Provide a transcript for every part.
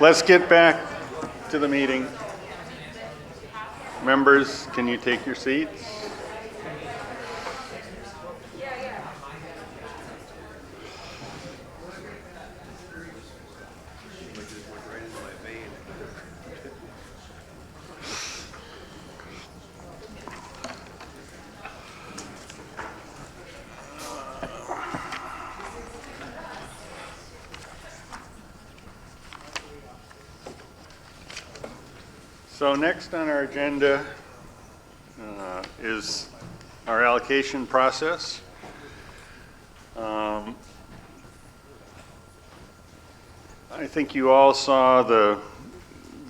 Let's get back to the meeting. Members, can you take your seats? So next on our agenda is our allocation process. I think you all saw the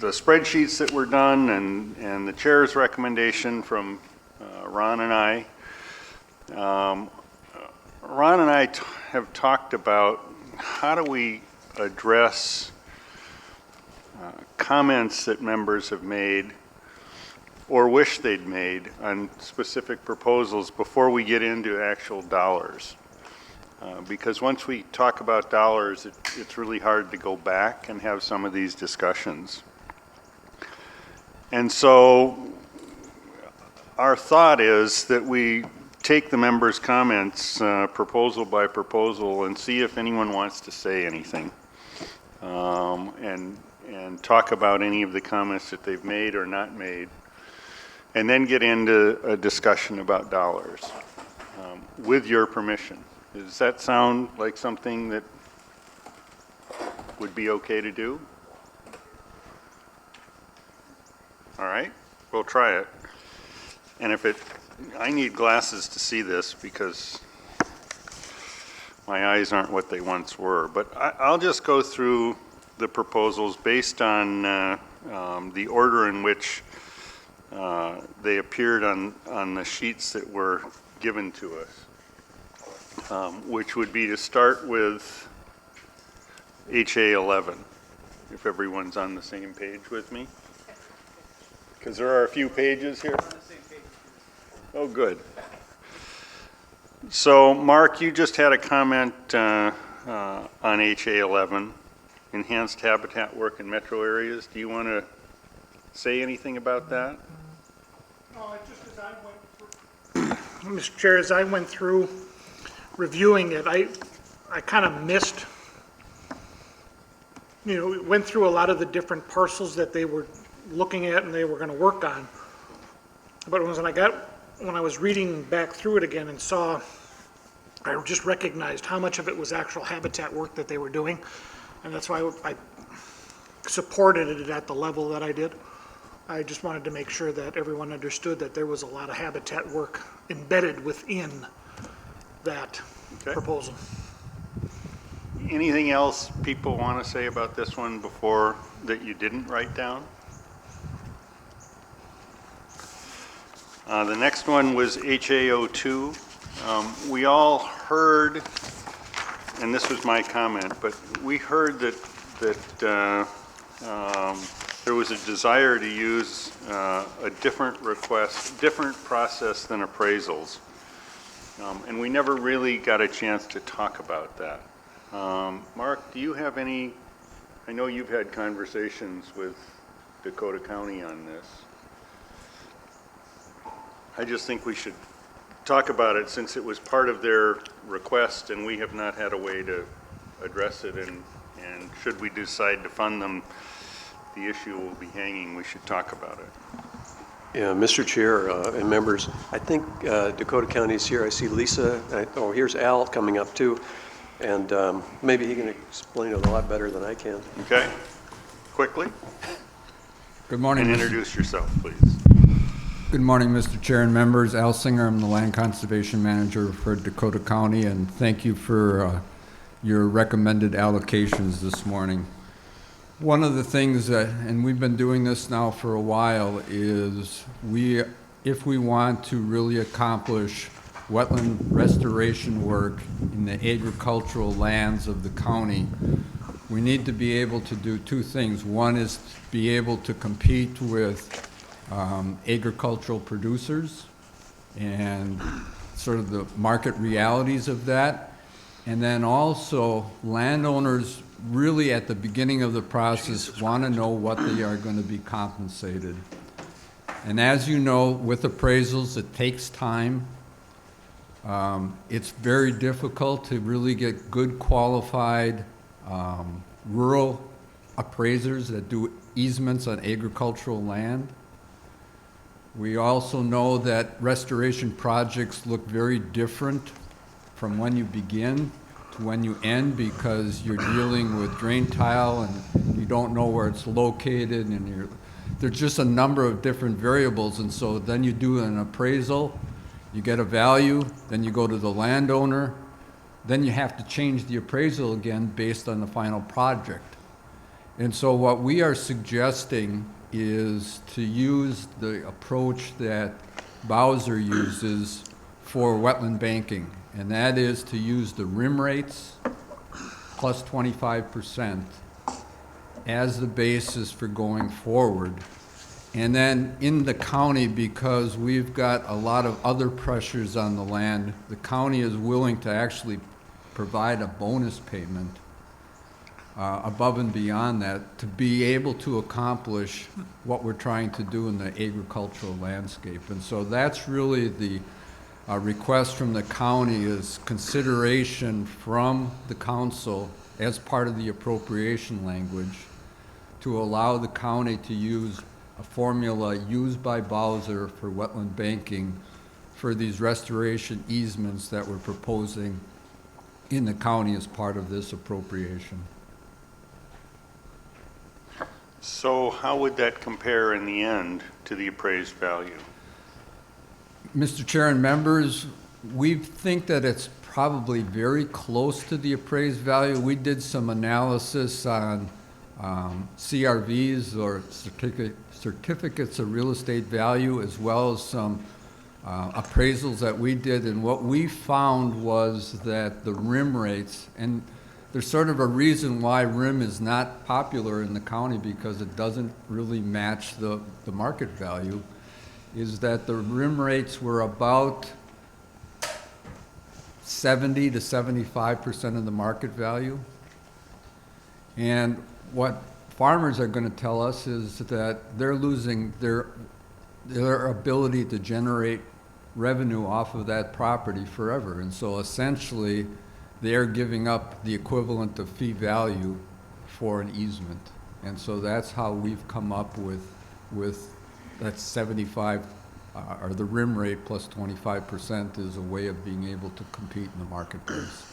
spreadsheets that were done and the chair's recommendation from Ron and I. Ron and I have talked about how do we address comments that members have made or wish they'd made on specific proposals before we get into actual dollars. Because once we talk about dollars, it's really hard to go back and have some of these discussions. And so our thought is that we take the members' comments proposal by proposal and see if anyone wants to say anything. And talk about any of the comments that they've made or not made, and then get into a discussion about dollars, with your permission. Does that sound like something that would be okay to do? All right, we'll try it. And I need glasses to see this because my eyes aren't what they once were, but I'll just go through the proposals based on the order in which they appeared on the sheets that were given to us, which would be to start with HA 11, if everyone's on the same page with me. Because there are a few pages here. Oh, good. So, Mark, you just had a comment on HA 11. Enhanced habitat work in metro areas. Do you want to say anything about that? No, just as I went through, Mr. Chair, as I went through reviewing it, I kind of missed, went through a lot of the different parcels that they were looking at and they were going to work on. But when I was reading back through it again and saw, I just recognized how much of it was actual habitat work that they were doing. And that's why I supported it at the level that I did. I just wanted to make sure that everyone understood that there was a lot of habitat work embedded within that proposal. Anything else people want to say about this one before that you didn't write down? The next one was HA02. We all heard, and this was my comment, but we heard that there was a desire to use a different process than appraisals. And we never really got a chance to talk about that. Mark, do you have any, I know you've had conversations with Dakota County on this. I just think we should talk about it since it was part of their request and we have not had a way to address it, and should we decide to fund them, the issue will be hanging. We should talk about it. Yeah, Mr. Chair and members, I think Dakota County is here. I see Lisa. Here's Al coming up too, and maybe he can explain it a lot better than I can. Okay, quickly. Good morning. And introduce yourself, please. Good morning, Mr. Chair and members. Al Singer, I'm the Land Conservation Manager for Dakota County, and thank you for your recommended allocations this morning. One of the things that, and we've been doing this now for a while, is if we want to really accomplish wetland restoration work in the agricultural lands of the county, we need to be able to do two things. One is to be able to compete with agricultural producers and sort of the market realities of that. And then also, landowners really at the beginning of the process want to know what they are going to be compensated. And as you know, with appraisals, it takes time. It's very difficult to really get good qualified rural appraisers that do easements on agricultural land. We also know that restoration projects look very different from when you begin to when you end, because you're dealing with drain tile and you don't know where it's located, and there's just a number of different variables. And so then you do an appraisal, you get a value, then you go to the landowner, then you have to change the appraisal again based on the final project. And so what we are suggesting is to use the approach that Bowser uses for wetland banking, and that is to use the rim rates plus 25% as the basis for going forward. And then in the county, because we've got a lot of other pressures on the land, the county is willing to actually provide a bonus payment above and beyond that to be able to accomplish what we're trying to do in the agricultural landscape. And so that's really the request from the county, is consideration from the council as part of the appropriation language to allow the county to use a formula used by Bowser for wetland banking for these restoration easements that we're proposing in the county as part of this appropriation. So how would that compare in the end to the appraised value? Mr. Chair and members, we think that it's probably very close to the appraised value. We did some analysis on CRVs, or certificates of real estate value, as well as some appraisals that we did, and what we found was that the rim rates, and there's sort of a reason why rim is not popular in the county, because it doesn't really match the market value, is that the rim rates were about 70 to 75% of the market value. And what farmers are going to tell us is that they're losing their ability to generate revenue off of that property forever. And so essentially, they're giving up the equivalent of fee value for an easement. And so that's how we've come up with that 75, or the rim rate plus 25% is a way of being able to compete in the marketplace.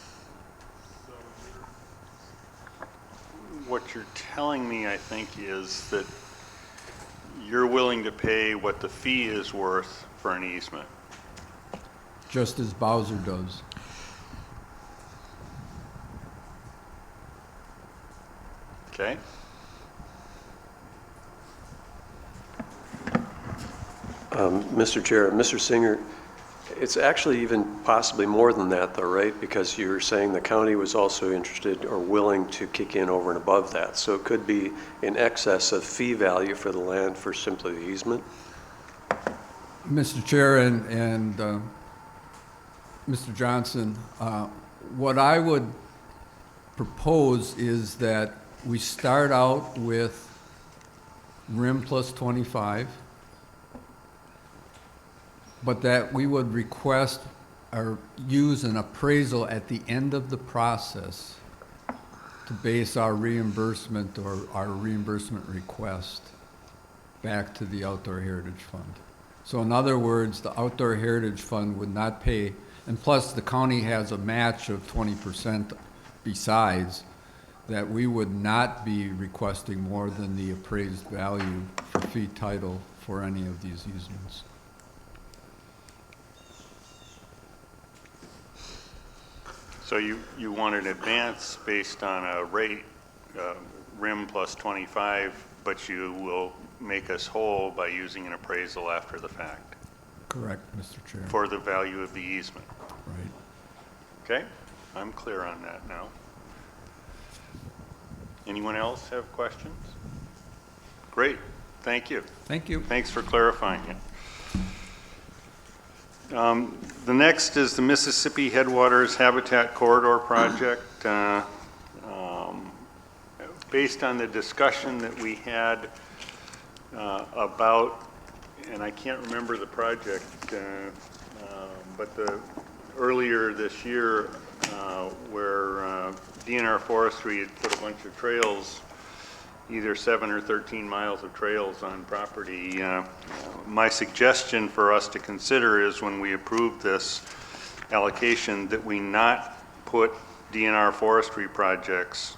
What you're telling me, I think, is that you're willing to pay what the fee is worth for an easement. Just as Bowser does. Okay? Mr. Chair, Mr. Singer, it's actually even possibly more than that though, right? Because you're saying the county was also interested or willing to kick in over and above that. So it could be in excess of fee value for the land for simply the easement? Mr. Chair and Mr. Johnson, what I would propose is that we start out with rim plus 25, but that we would request or use an appraisal at the end of the process to base our reimbursement or our reimbursement request back to the Outdoor Heritage Fund. So in other words, the Outdoor Heritage Fund would not pay, and plus the county has a match of 20% besides, that we would not be requesting more than the appraised value for fee title for any of these easements. So you want an advance based on a rate, rim plus 25, but you will make us whole by using an appraisal after the fact Correct, Mr. Chair. for the value of the easement. Right. Okay? I'm clear on that now. Anyone else have questions? Great. Thank you. Thank you. Thanks for clarifying it. The next is the Mississippi Headwaters Habitat Corridor Project. Based on the discussion that we had about, and I can't remember the project, but earlier this year where DNR Forestry had put a bunch of trails, either 7 or 13 miles of trails on property. My suggestion for us to consider is when we approve this allocation that we not put DNR Forestry projects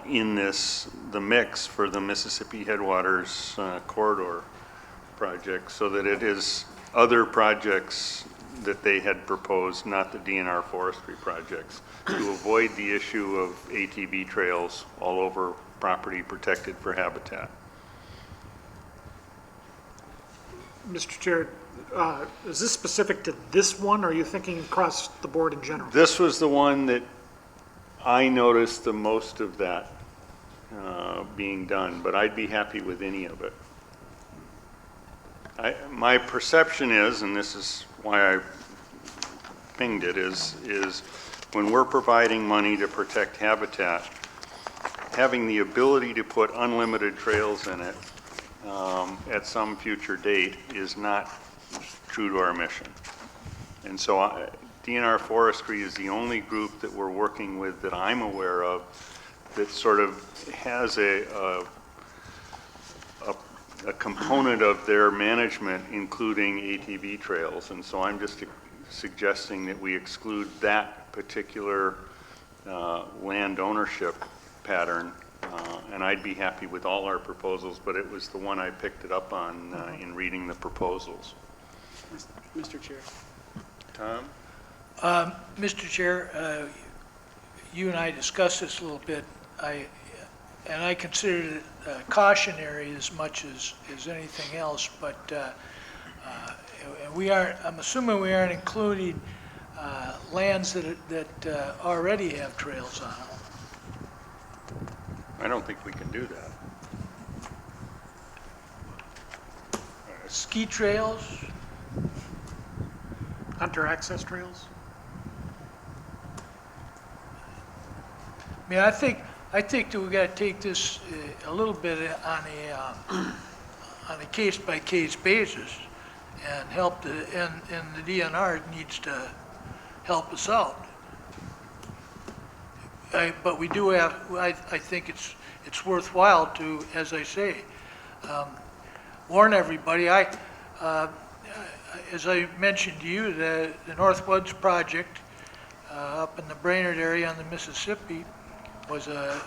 in the mix for the Mississippi Headwaters Corridor project, so that it is other projects that they had proposed, not the DNR Forestry projects, to avoid the issue of ATV trails all over property protected for habitat. Mr. Chair, is this specific to this one, or are you thinking across the board in general? This was the one that I noticed the most of that being done, but I'd be happy with any of it. My perception is, and this is why I pinged it, is when we're providing money to protect habitat, having the ability to put unlimited trails in it at some future date is not true to our mission. And so DNR Forestry is the only group that we're working with that I'm aware of that sort of has a component of their management including ATV trails. And so I'm just suggesting that we exclude that particular land ownership pattern. And I'd be happy with all our proposals, but it was the one I picked it up on in reading the proposals. Mr. Chair. Tom? Mr. Chair, you and I discussed this a little bit. I considered it cautionary as much as anything else, but I'm assuming we aren't including lands that already have trails on them. I don't think we can do that. Ski trails, Hunter access trails? I mean, I think that we got to take this a little bit on a case-by-case basis and help and the DNR needs to help us out. But we do have, I think it's worthwhile to, as I say, warn everybody. As I mentioned to you, the Northwoods project up in the Brainerd area on the Mississippi was a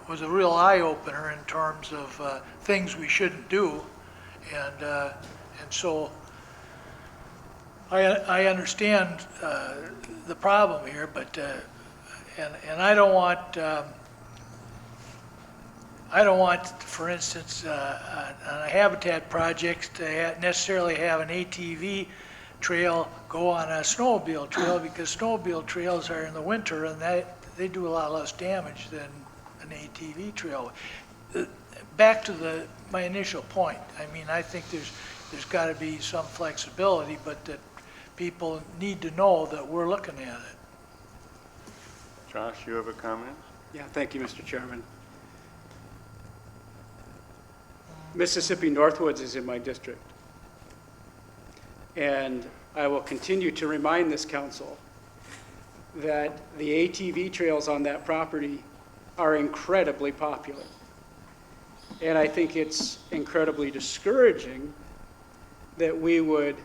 real eye-opener in terms of things we shouldn't do, and so I understand the problem here, but and I don't want, for instance, on a habitat project to necessarily have an ATV trail go on a snowmobile trail, because snowmobile trails are in the winter and they do a lot less damage than an ATV trail. Back to my initial point. I mean, I think there's got to be some flexibility, but that people need to know that we're looking at it. Josh, you have a comment? Yeah, thank you, Mr. Chairman. Mississippi Northwoods is in my district. And I will continue to remind this council that the ATV trails on that property are incredibly popular. And I think it's incredibly discouraging that we would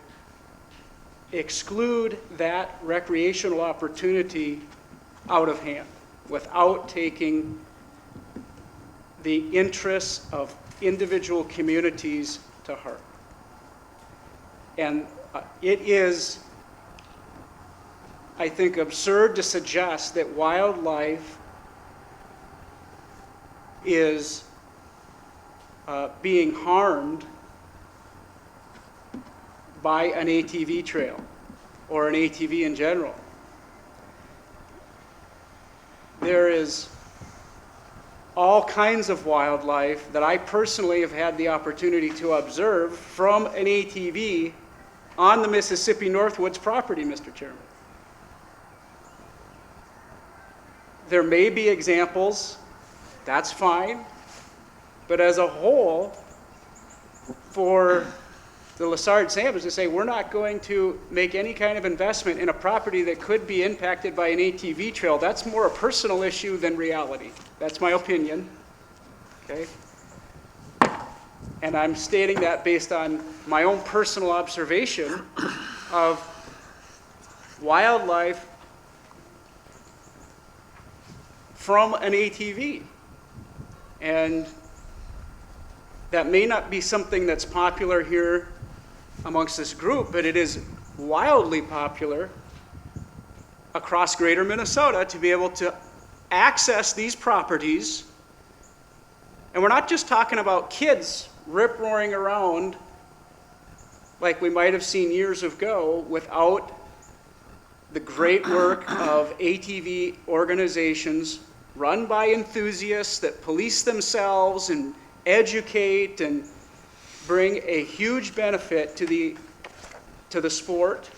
exclude that recreational opportunity out of hand without taking the interests of individual communities to heart. And it is, I think, absurd to suggest that wildlife is being harmed by an ATV trail or an ATV in general. There is all kinds of wildlife that I personally have had the opportunity to observe from an ATV on the Mississippi Northwoods property, Mr. Chairman. There may be examples, that's fine, but as a whole, for the Lessard-Sams to say, we're not going to make any kind of investment in a property that could be impacted by an ATV trail, that's more a personal issue than reality. That's my opinion, okay? And I'm stating that based on my own personal observation of wildlife from an ATV. And that may not be something that's popular here amongst this group, but it is wildly popular across greater Minnesota to be able to access these properties. And we're not just talking about kids rip-roaring around like we might have seen years ago without the great work of ATV organizations run by enthusiasts that police themselves and educate and bring a huge benefit to the sport.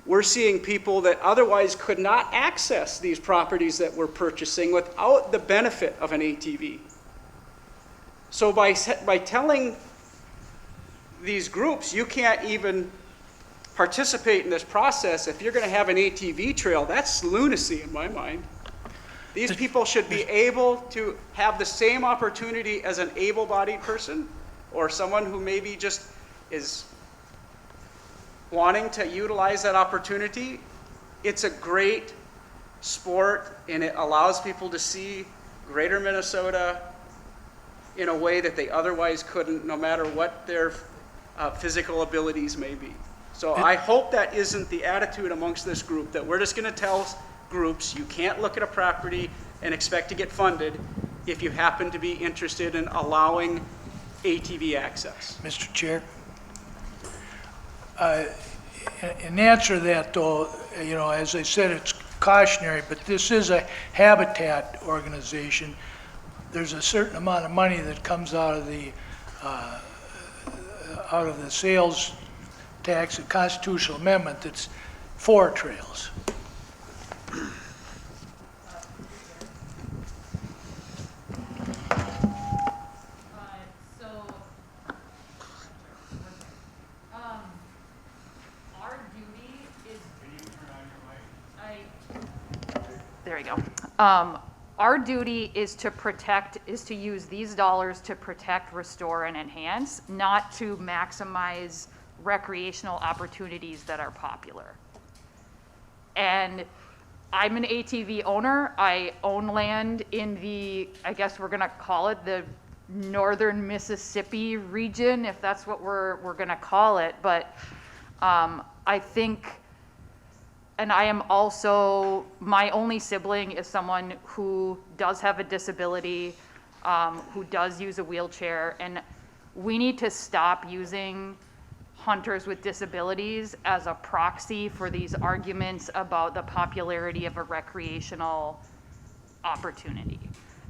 We're seeing people that otherwise could not access these properties that we're purchasing without the benefit of an ATV. So by telling these groups you can't even participate in this process if you're going to have an ATV trail, that's lunacy in my mind. These people should be able to have the same opportunity as an able-bodied person or someone who maybe just is wanting to utilize that opportunity. It's a great sport, and it allows people to see greater Minnesota in a way that they otherwise couldn't, no matter what their physical abilities may be. So I hope that isn't the attitude amongst this group, that we're just going to tell groups you can't look at a property and expect to get funded if you happen to be interested in allowing ATV access. Mr. Chair. In answer to that, though, you know, as I said, it's cautionary, but this is a habitat organization. There's a certain amount of money that comes out of the sales tax, a constitutional amendment that's for trails. There we go. Our duty is to protect, is to use these dollars to protect, restore, and enhance, not to maximize recreational opportunities that are popular. And I'm an ATV owner. I own land in the, I guess we're gonna call it the northern Mississippi region, if that's what we're gonna call it. But I think, and I am also, my only sibling is someone who does have a disability, who does use a wheelchair, and we need to stop using hunters with disabilities as a proxy for these arguments about the popularity of a recreational opportunity.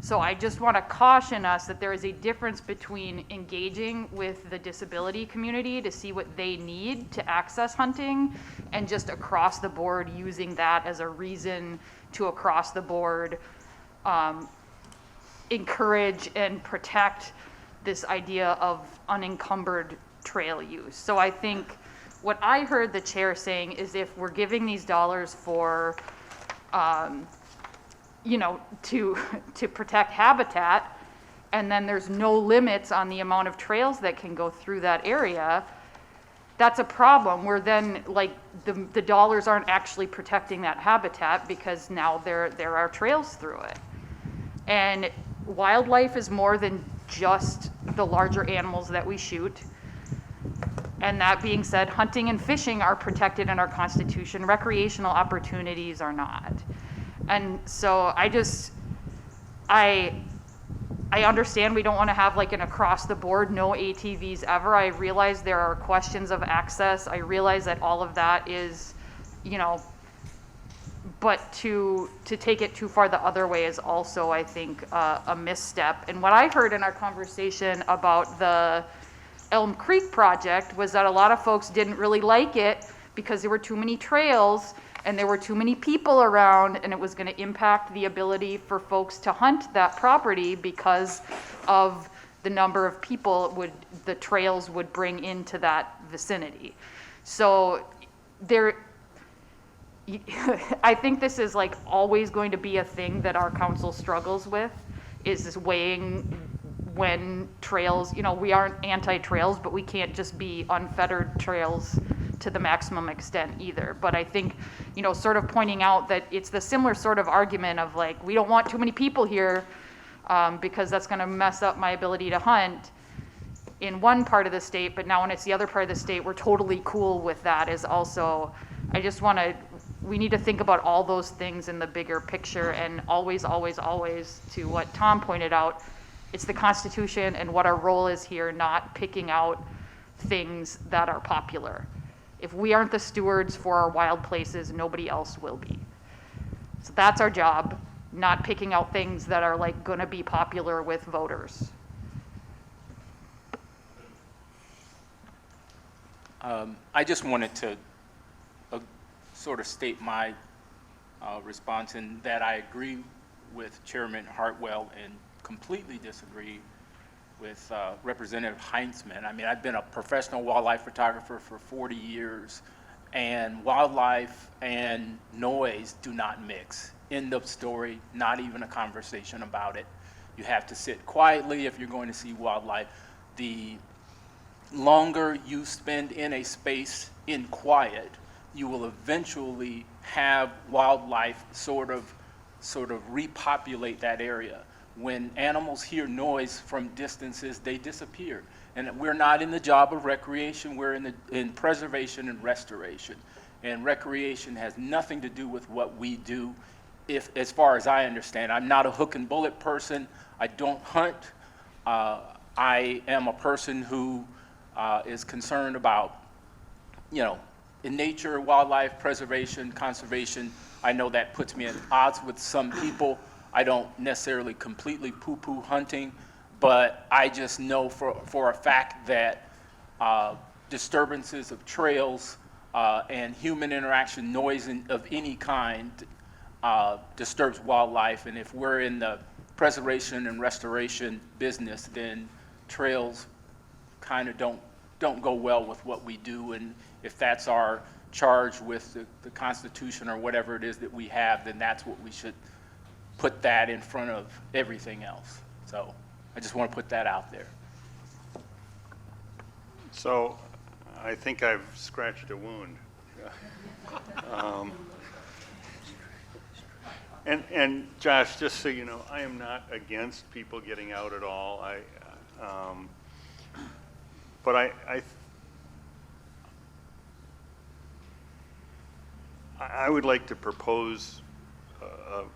So I just want to caution us that there is a difference between engaging with the disability community to see what they need to access hunting and just across the board using that as a reason to across the board encourage and protect this idea of unencumbered trail use. So I think what I heard the chair saying is if we're giving these dollars for you know, to protect habitat, and then there's no limits on the amount of trails that can go through that area, that's a problem where then like the dollars aren't actually protecting that habitat because now there are trails through it. And wildlife is more than just the larger animals that we shoot. And that being said, hunting and fishing are protected in our Constitution. Recreational opportunities are not. And so I understand we don't want to have like an across the board no ATVs ever. I realize there are questions of access. I realize that all of that is, you know, But to take it too far the other way is also, I think, a misstep. And what I heard in our conversation about the Elm Creek project was that a lot of folks didn't really like it because there were too many trails and there were too many people around, and it was going to impact the ability for folks to hunt that property because of the number of people the trails would bring into that vicinity. So I think this is like always going to be a thing that our council struggles with, is this weighing when trails, we aren't anti-trails, but we can't just be unfettered trails to the maximum extent either. But I think, sort of pointing out that it's the similar sort of argument of like, we don't want too many people here because that's going to mess up my ability to hunt in one part of the state, but now when it's the other part of the state, we're totally cool with that is also, we need to think about all those things in the bigger picture, and always, always, always, to what Tom pointed out, it's the Constitution and what our role is here, not picking out things that are popular. If we aren't the stewards for our wild places, nobody else will be. So that's our job, not picking out things that are like gonna be popular with voters. I just wanted to sort of state my response in that I agree with Chairman Hartwell and completely disagree with Representative Heinzman. I mean, I've been a professional wildlife photographer for 40 years, and wildlife and noise do not mix. End of story, not even a conversation about it. You have to sit quietly if you're going to see wildlife. The longer you spend in a space in quiet, you will eventually have wildlife sort of repopulate that area. When animals hear noise from distances, they disappear. And we're not in the job of recreation, we're in preservation and restoration. And recreation has nothing to do with what we do, as far as I understand. I'm not a hook and bullet person. I don't hunt. I am a person who is concerned about, in nature, wildlife, preservation, conservation. I know that puts me at odds with some people. I don't necessarily completely poo-poo hunting, but I just know for a fact that disturbances of trails and human interaction, noise of any kind, disturbs wildlife. And if we're in the preservation and restoration business, then trails kind of don't go well with what we do. And if that's our charge with the Constitution or whatever it is that we have, then that's what we should put that in front of everything else. So I just want to put that out there. So I think I've scratched a wound. And Josh, just so you know, I am not against people getting out at all. But I would like to propose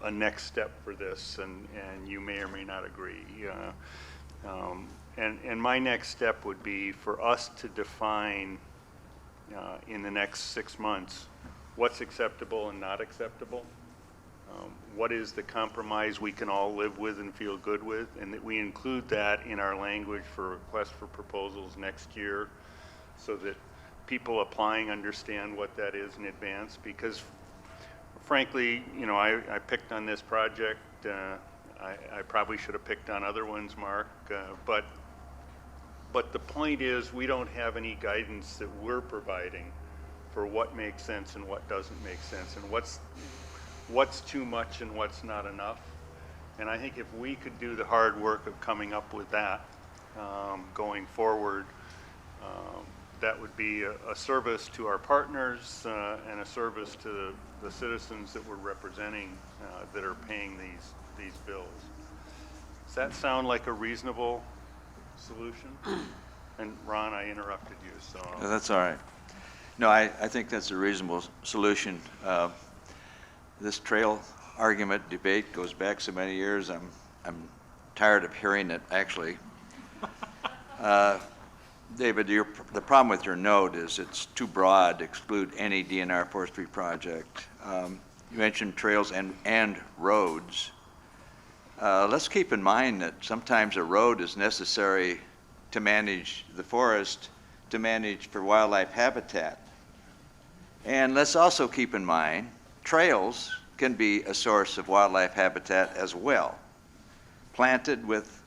a next step for this, and you may or may not agree. And my next step would be for us to define in the next 6 months what's acceptable and not acceptable. What is the compromise we can all live with and feel good with, and that we include that in our language for requests for proposals next year, so that people applying understand what that is in advance. Because frankly, I picked on this project. I probably should have picked on other ones, Mark, but the point is, we don't have any guidance that we're providing for what makes sense and what doesn't make sense, and what's too much and what's not enough. And I think if we could do the hard work of coming up with that going forward, that would be a service to our partners and a service to the citizens that we're representing that are paying these bills. Does that sound like a reasonable solution? And Ron, I interrupted you, so. No, that's all right. No, I think that's a reasonable solution. This trail argument debate goes back so many years. I'm tired of hearing it, actually. David, the problem with your note is it's too broad to exclude any DNR forestry project. you mentioned trails and roads. Let's keep in mind that sometimes a road is necessary to manage the forest, to manage for wildlife habitat. And let's also keep in mind, trails can be a source of wildlife habitat as well. Planted with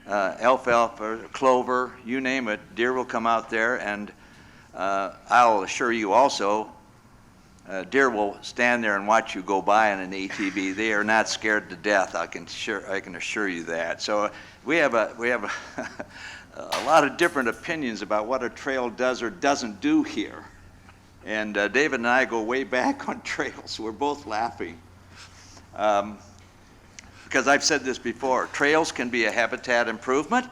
alfalfa, clover, you name it, deer will come out there, and I'll assure you also, deer will stand there and watch you go by in an ATV. They are not scared to death. I can assure you that. So we have a a lot of different opinions about what a trail does or doesn't do here. And David and I go way back on trails. We're both laughing. Because I've said this before, trails can be a habitat improvement.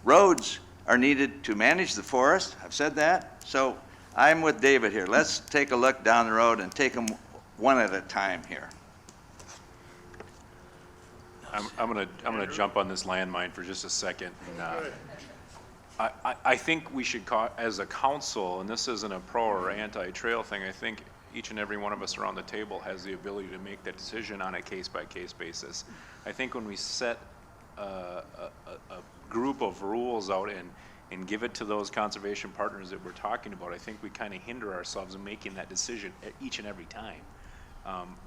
Roads are needed to manage the forest. I've said that. So I'm with David here. Let's take a look down the road and take them one at a time here. I'm gonna jump on this landmine for just a second. And, I think we should, as a council, and this isn't a pro or anti-trail thing, I think each and every one of us around the table has the ability to make that decision on a case-by-case basis. I think when we set a group of rules out and give it to those conservation partners that we're talking about, I think we kind of hinder ourselves in making that decision each and every time.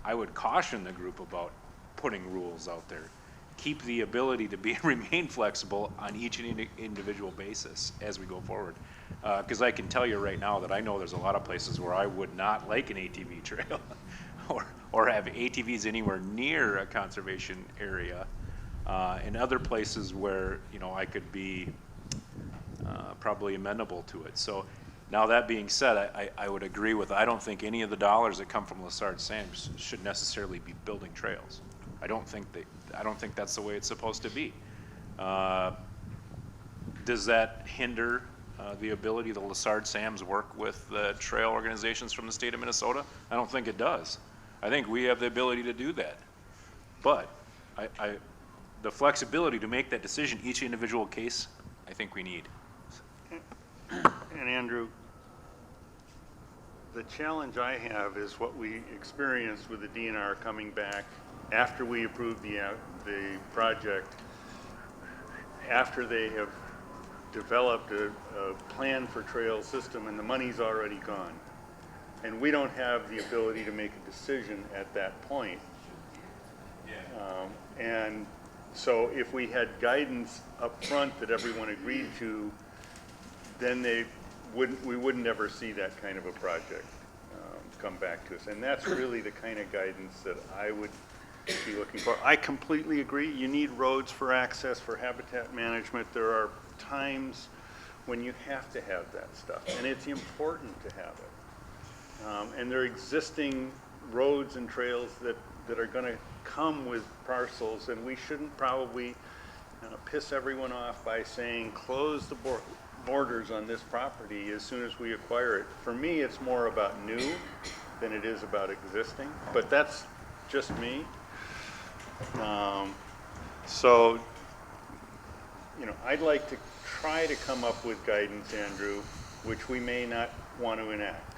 I would caution the group about putting rules out there. Keep the ability to remain flexible on each individual basis as we go forward. Because I can tell you right now that I know there's a lot of places where I would not like an ATV trail or have ATVs anywhere near a conservation area. And other places where, you know, I could be probably amenable to it. So now that being said, I would agree with, I don't think any of the dollars that come from Lessard-Sams should necessarily be building trails. I don't think that's the way it's supposed to be. Does that hinder the ability of the Lessard-Sams work with the trail organizations from the state of Minnesota? I don't think it does. I think we have the ability to do that. But the flexibility to make that decision each individual case, I think we need. And Andrew, the challenge I have is what we experienced with the DNR coming back after we approved the project, after they have developed a plan for trail system and the money's already gone. And we don't have the ability to make a decision at that point. And so if we had guidance up front that everyone agreed to, then we wouldn't ever see that kind of a project come back to us. And that's really the kind of guidance that I would be looking for. I completely agree. You need roads for access, for habitat management. There are times when you have to have that stuff, and it's important to have it. And there are existing roads and trails that are going to come with parcels, and we shouldn't probably piss everyone off by saying close the borders on this property as soon as we acquire it. For me, it's more about new than it is about existing, but that's just me. So, you know, I'd like to try to come up with guidance, Andrew, which we may not want to enact.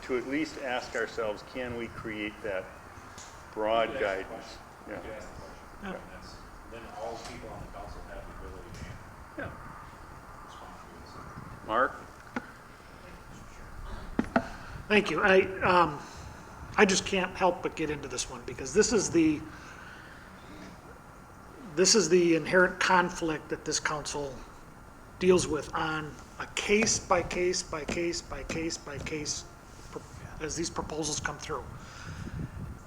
To at least ask ourselves, can we create that broad guidance? Yeah. Yeah. Then all people on the council have the ability to respond to this. Mark? Thank you. I just can't help but get into this one because this is the inherent conflict that this council deals with on a case by case by case by case by case as these proposals come through.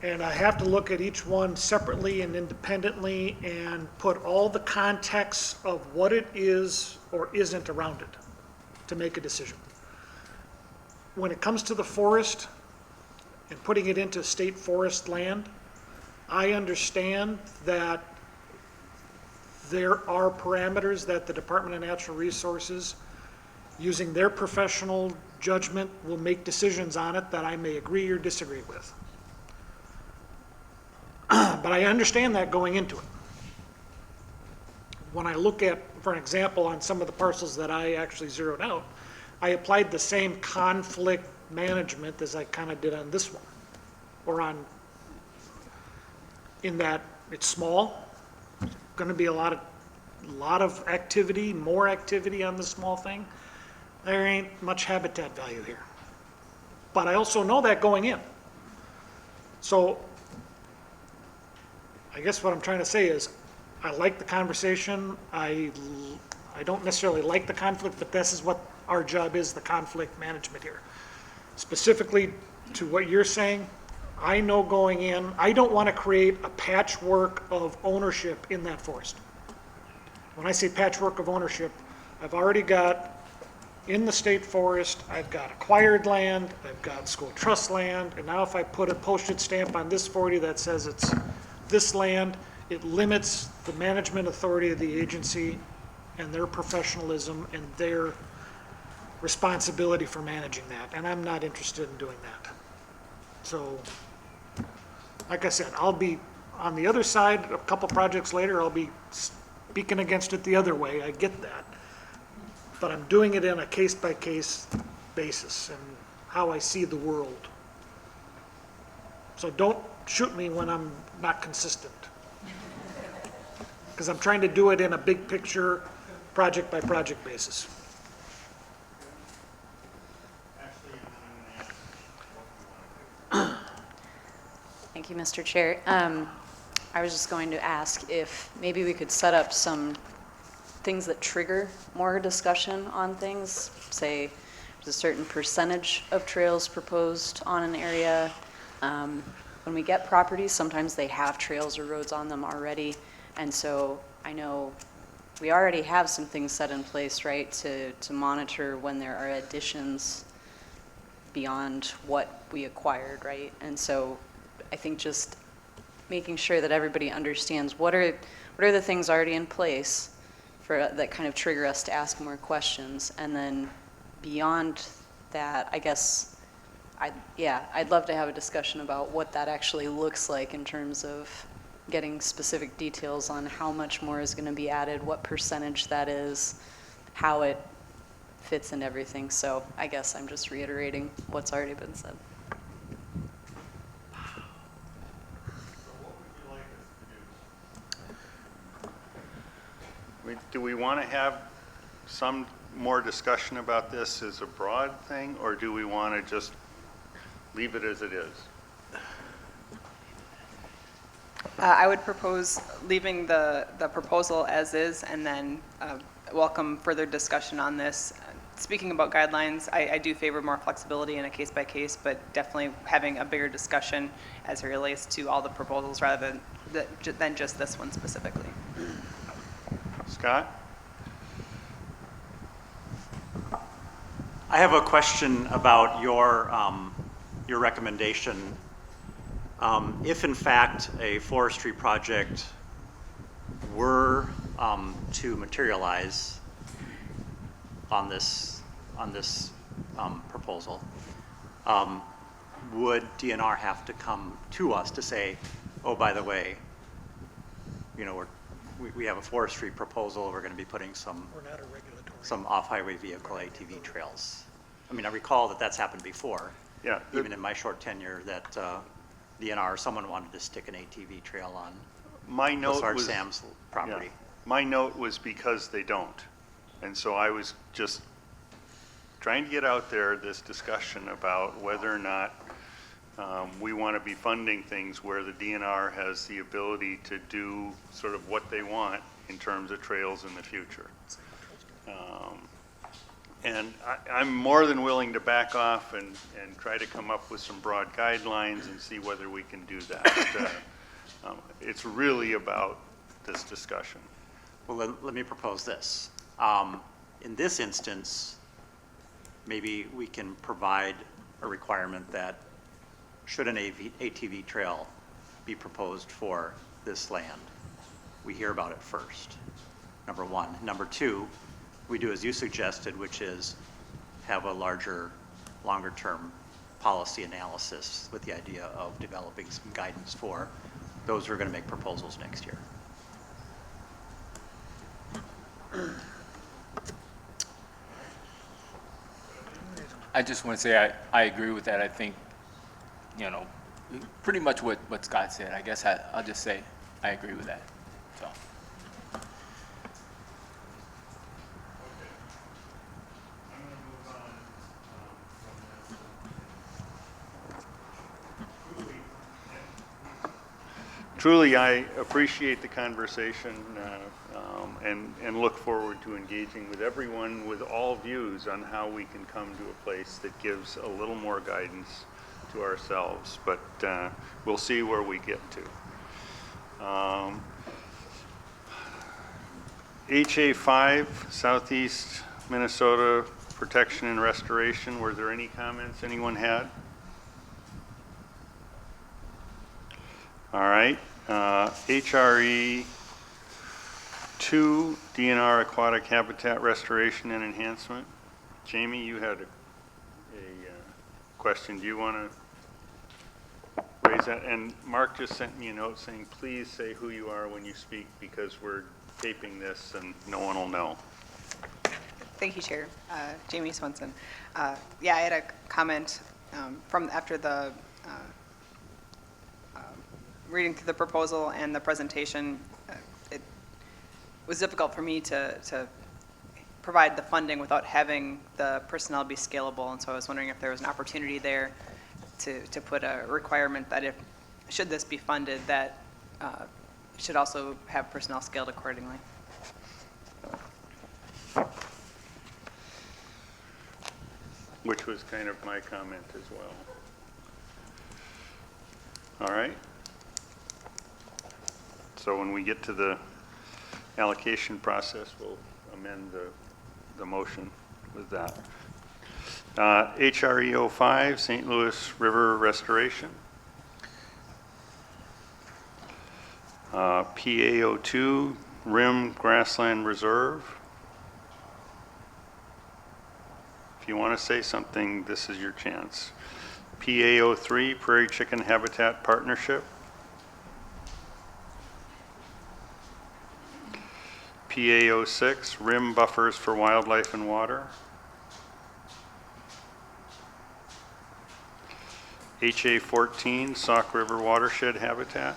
And I have to look at each one separately and independently and put all the context of what it is or isn't around it to make a decision. When it comes to the forest and putting it into state forest land, I understand that there are parameters that the Department of Natural Resources, using their professional judgment, will make decisions on it that I may agree or disagree with. But I understand that going into it. When I look at, for an example, on some of the parcels that I actually zeroed out, I applied the same conflict management as I kind of did on this one. or in that it's small, going to be a lot of activity, more activity on the small thing. There ain't much habitat value here. But I also know that going in. So I guess what I'm trying to say is, I like the conversation. I don't necessarily like the conflict, but this is what our job is, the conflict management here. Specifically to what you're saying, I know going in, I don't want to create a patchwork of ownership in that forest. When I say patchwork of ownership, I've already got, in the state forest, I've got acquired land, I've got school trust land, and now if I put a postage stamp on this 40 that says it's this land, it limits the management authority of the agency and their professionalism and their responsibility for managing that, and I'm not interested in doing that. So, like I said, I'll be on the other side, a couple projects later, I'll be speaking against it the other way, I get that. But I'm doing it in a case-by-case basis and how I see the world. So don't shoot me when I'm not consistent. Because I'm trying to do it in a big picture, project-by-project basis. Thank you, Mr. Chair. I was just going to ask if maybe we could set up some things that trigger more discussion on things. Say, there's a certain percentage of trails proposed on an area. When we get properties, sometimes they have trails or roads on them already. And so I know we already have some things set in place, right, to monitor when there are additions beyond what we acquired, right? And so I think just making sure that everybody understands what are the things already in place for that kind of trigger us to ask more questions, and then beyond that, I guess I'd love to have a discussion about what that actually looks like in terms of getting specific details on how much more is going to be added, what percentage that is, how it fits in everything. So I guess I'm just reiterating what's already been said. Do we want to have some more discussion about this as a broad thing, or do we want to just leave it as it is? I would propose leaving the proposal as is, and then welcome further discussion on this. Speaking about guidelines, I do favor more flexibility in a case-by-case, but definitely having a bigger discussion as it relates to all the proposals rather than just this one specifically. Scott? I have a question about your recommendation. If in fact a forestry project were to materialize on this proposal, would DNR have to come to us to say, oh, by the way, you know, we have a forestry proposal, we're going to be putting some off-highway vehicle ATV trails? I mean, I recall that that's happened before. Yeah. Even in my short tenure, that DNR, someone wanted to stick an ATV trail on My note was Lessard-Sams property. Yeah. My note was because they don't. And so I was just trying to get out there this discussion about whether or not we want to be funding things where the DNR has the ability to do sort of what they want in terms of trails in the future. And I'm more than willing to back off and try to come up with some broad guidelines and see whether we can do that. It's really about this discussion. Well, let me propose this. In this instance, maybe we can provide a requirement that should an ATV trail be proposed for this land, we hear about it first, number one. Number two, we do as you suggested, which is have a larger, longer-term policy analysis with the idea of developing some guidance for those who are going to make proposals next year. I just want to say I agree with that. I think, you know, pretty much what Scott said. I guess I'll just say I agree with that, so. Truly, I appreciate the conversation and look forward to engaging with everyone with all views on how we can come to a place that gives a little more guidance to ourselves. But we'll see where we get to. HA5, Southeast Minnesota Protection and Restoration. Were there any comments anyone had? All right. HRE 2, DNR Aquatic Habitat Restoration and Enhancement. Jamie, you had a question. Do you want to raise that? And Mark just sent me a note saying, please say who you are when you speak because we're taping this and no one will know. Thank you, Chair. Jamie Swenson. Yeah, I had a comment from after the reading through the proposal and the presentation. It was difficult for me to provide the funding without having the personnel be scalable, and so I was wondering if there was an opportunity there to put a requirement that if, should this be funded, that should also have personnel scaled accordingly. Which was kind of my comment as well. All right. So when we get to the allocation process, we'll amend the motion with that. HRE 05, St. Louis River Restoration. PA 02, Rim Grassland Reserve. If you want to say something, this is your chance. PA 03, Prairie Chicken Habitat Partnership. PA 06, Rim Buffers for Wildlife and Water. HA 14, Sauk River Watershed Habitat.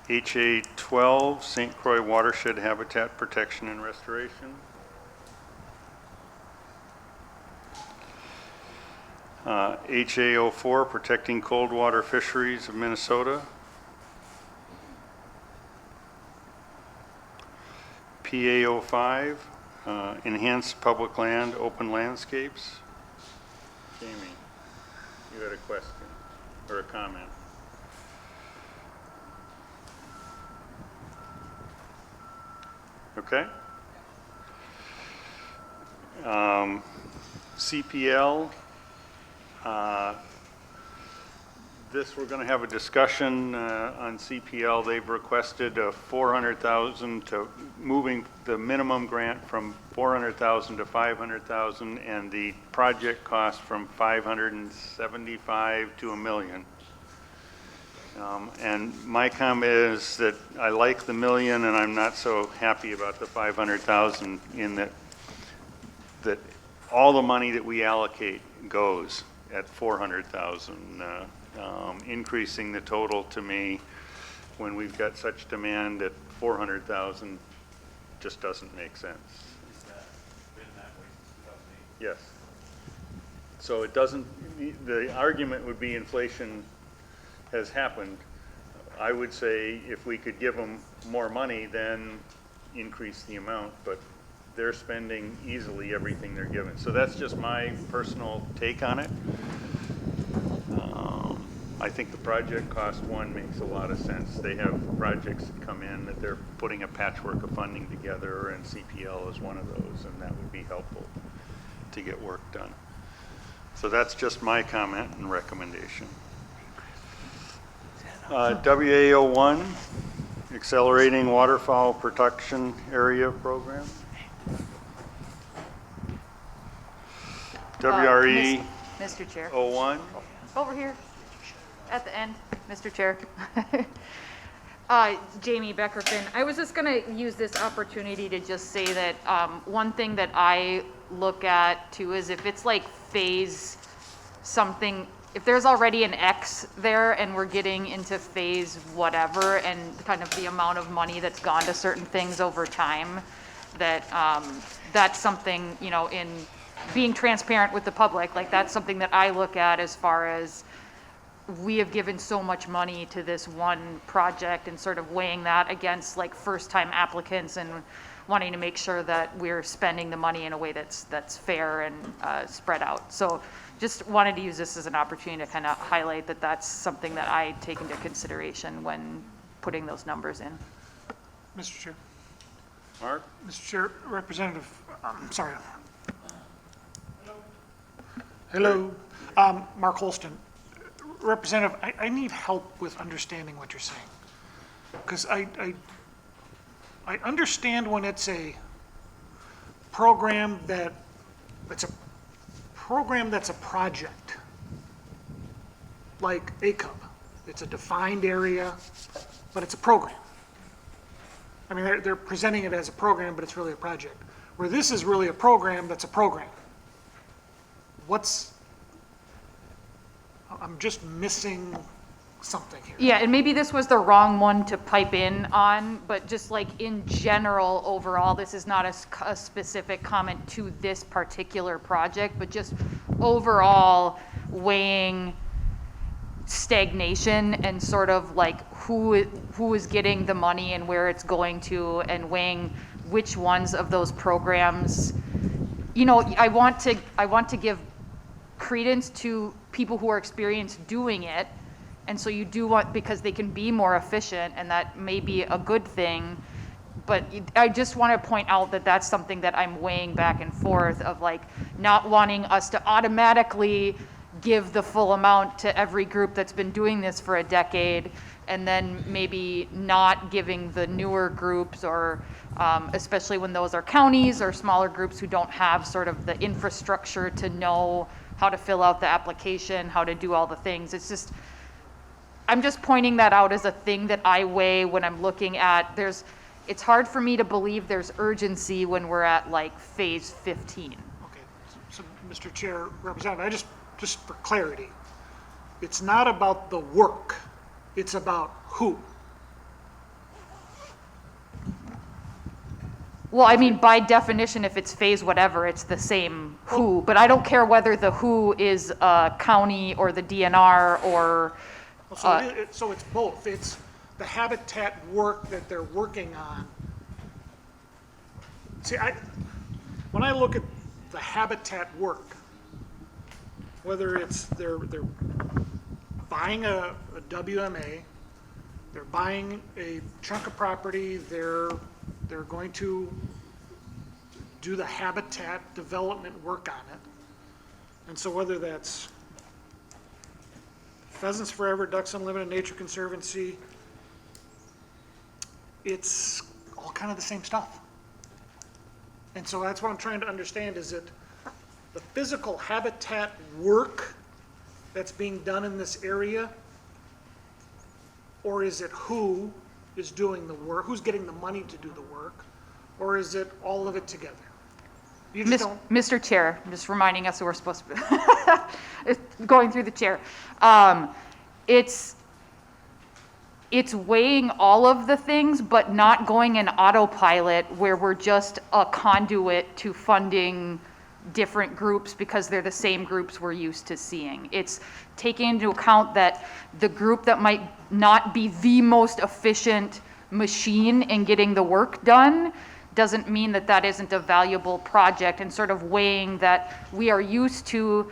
HA 12, St. Croix Watershed Habitat Protection and Restoration. HA 04, Protecting Cold Water Fisheries of Minnesota. PA 05, Enhanced Public Land, Open Landscapes. Jamie, you had a question or a comment? Okay. CPL, this, we're going to have a discussion on CPL. They've requested a $400,000 to moving the minimum grant from $400,000 to $500,000 and the project cost from $575,000 to $1 million. And my comment is that I like the $1 million and I'm not so happy about the $500,000 in that all the money that we allocate goes at $400,000. Increasing the total to me when we've got such demand at $400,000 just doesn't make sense. Is that been that way since 2008? Yes. So it doesn't, the argument would be inflation has happened. I would say if we could give them more money, then increase the amount, but they're spending easily everything they're given. So that's just my personal take on it. I think the project cost one makes a lot of sense. They have projects that come in that they're putting a patchwork of funding together, and CPL is one of those, and that would be helpful to get work done. So that's just my comment and recommendation. WA01, Accelerating Waterfowl Protection Area Program. WRE Mr. Chair, 01. over here, at the end, Mr. Chair. Jamie Beckerfin, I was just gonna use this opportunity to just say that one thing that I look at too is if it's like phase something, if there's already an X there and we're getting into phase whatever and kind of the amount of money that's gone to certain things over time, that that's something, you know, in being transparent with the public, like that's something that I look at as far as we have given so much money to this one project and sort of weighing that against like first-time applicants and wanting to make sure that we're spending the money in a way that's fair and spread out. So just wanted to use this as an opportunity to kind of highlight that that's something that I take into consideration when putting those numbers in. Mr. Chair. Mark? Mr. Chair, Representative, sorry. Hello, Mark Holston. Representative, I need help with understanding what you're saying. Because I understand when it's a program that's a project, like ACUB. It's a defined area, but it's a program. I mean, they're presenting it as a program, but it's really a project. Where this is really a program that's a program. I'm just missing something here. Yeah, and maybe this was the wrong one to pipe in on, but just like in general, overall, this is not a specific comment to this particular project, but just overall weighing stagnation and sort of like who is getting the money and where it's going to, and weighing which ones of those programs, you know, I want to give credence to people who are experienced doing it. And so you do want, because they can be more efficient, and that may be a good thing. But I just want to point out that that's something that I'm weighing back and forth of like not wanting us to automatically give the full amount to every group that's been doing this for a decade, and then maybe not giving the newer groups, or especially when those are counties or smaller groups who don't have sort of the infrastructure to know how to fill out the application, how to do all the things. It's just, I'm just pointing that out as a thing that I weigh when I'm looking at, it's hard for me to believe there's urgency when we're at like phase 15. Okay, so Mr. Chair, Representative, just for clarity, it's not about the work, it's about who. Well, I mean, by definition, if it's phase whatever, it's the same who, but I don't care whether the who is county or the DNR or. So it's both. It's the habitat work that they're working on. See, when I look at the habitat work, whether it's they're buying a WMA, they're buying a chunk of property, they're going to do the habitat development work on it. And so whether that's Pheasants Forever, Ducks Unlimited, Nature Conservancy, it's all kind of the same stuff. And so that's what I'm trying to understand, is it the physical habitat work that's being done in this area? Or is it who is doing the work, who's getting the money to do the work? Or is it all of it together? You just don't. Mr. Chair, I'm just reminding us that we're supposed to be going through the chair. It's weighing all of the things, but not going in autopilot where we're just a conduit to funding different groups because they're the same groups we're used to seeing. It's taking into account that the group that might not be the most efficient machine in getting the work done doesn't mean that that isn't a valuable project, and sort of weighing that we are used to,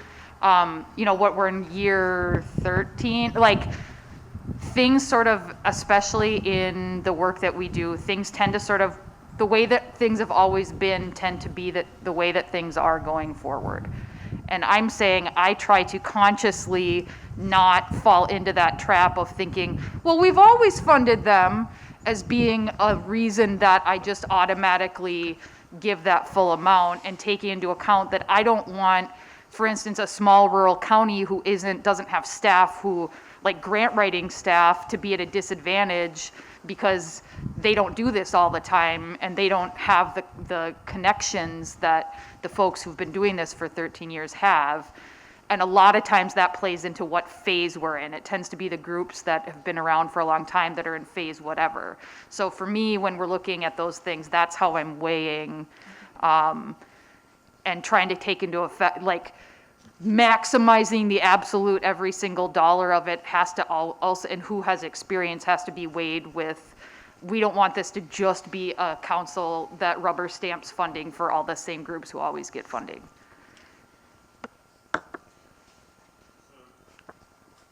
you know, what we're in year 13, like things sort of, especially in the work that we do, things tend to sort of, the way that things have always been tend to be that the way that things are going forward. And I'm saying I try to consciously not fall into that trap of thinking, well, we've always funded them, as being a reason that I just automatically give that full amount, and taking into account that I don't want, for instance, a small rural county who doesn't have staff who, like grant writing staff, to be at a disadvantage because they don't do this all the time and they don't have the connections that the folks who've been doing this for 13 years have. And a lot of times that plays into what phase we're in. It tends to be the groups that have been around for a long time that are in phase whatever. So for me, when we're looking at those things, that's how I'm weighing and trying to take into effect, like maximizing the absolute every single dollar of it has to also, and who has experience has to be weighed with, we don't want this to just be a council that rubber stamps funding for all the same groups who always get funding.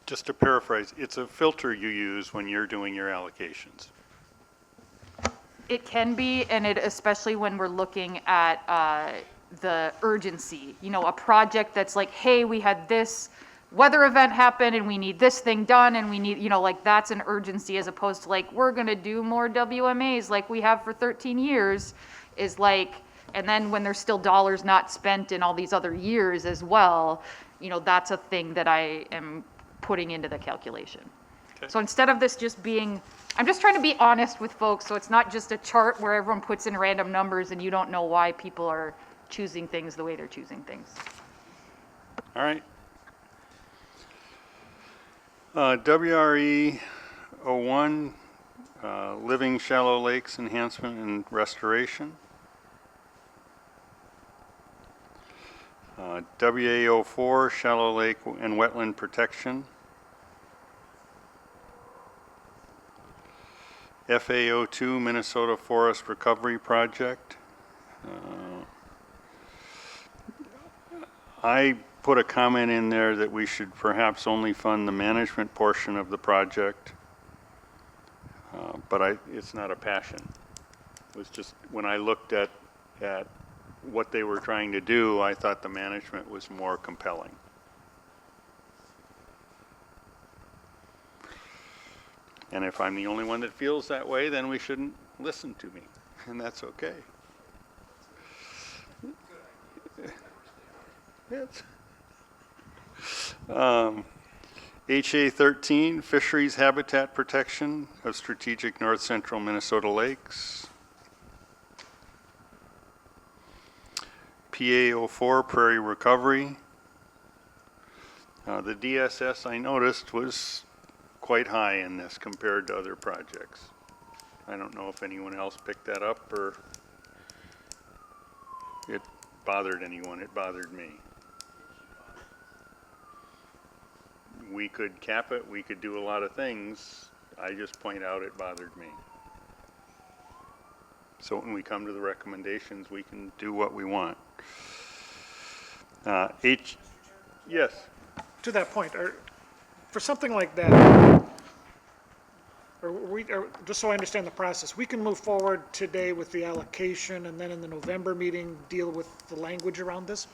Just to paraphrase, it's a filter you use when you're doing your allocations. It can be, and it, especially when we're looking at the urgency, you know, a project that's like, hey, we had this weather event happen and we need this thing done and we need, you know, like that's an urgency as opposed to like, we're gonna do more WMAs like we have for 13 years is like, and then when there's still dollars not spent in all these other years as well, you know, that's a thing that I am putting into the calculation. Okay. So instead of this just being, I'm just trying to be honest with folks, so it's not just a chart where everyone puts in random numbers and you don't know why people are choosing things the way they're choosing things. All right. WRE 01, Living Shallow Lakes Enhancement and Restoration. WA 04, Shallow Lake and Wetland Protection. FA 02, Minnesota Forest Recovery Project. I put a comment in there that we should perhaps only fund the management portion of the project, but it's not a passion. It was just, when I looked at what they were trying to do, I thought the management was more compelling. And if I'm the only one that feels that way, then we shouldn't listen to me, and that's okay. It's, HA 13, Fisheries Habitat Protection of Strategic North Central Minnesota Lakes. PA 04, Prairie Recovery. The DSS, I noticed, was quite high in this compared to other projects. I don't know if anyone else picked that up or it bothered anyone. It bothered me. We could cap it, we could do a lot of things. I just point out it bothered me. So when we come to the recommendations, we can do what we want. Yes. To that point, for something like that, just so I understand the process, we can move forward today with the allocation and then in the November meeting, deal with the language around this?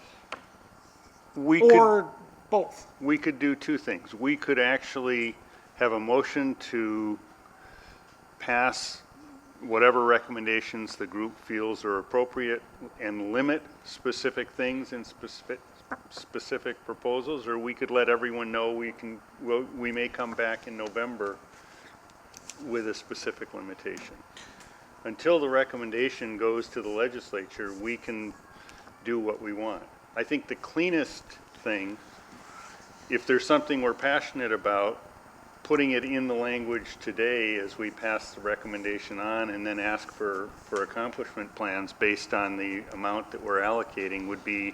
Or both? We could do two things. We could actually have a motion to pass whatever recommendations the group feels are appropriate and limit specific things in specific proposals, or we could let everyone know we may come back in November with a specific limitation. Until the recommendation goes to the legislature, we can do what we want. I think the cleanest thing, if there's something we're passionate about, putting it in the language today as we pass the recommendation on and then ask for accomplishment plans based on the amount that we're allocating would be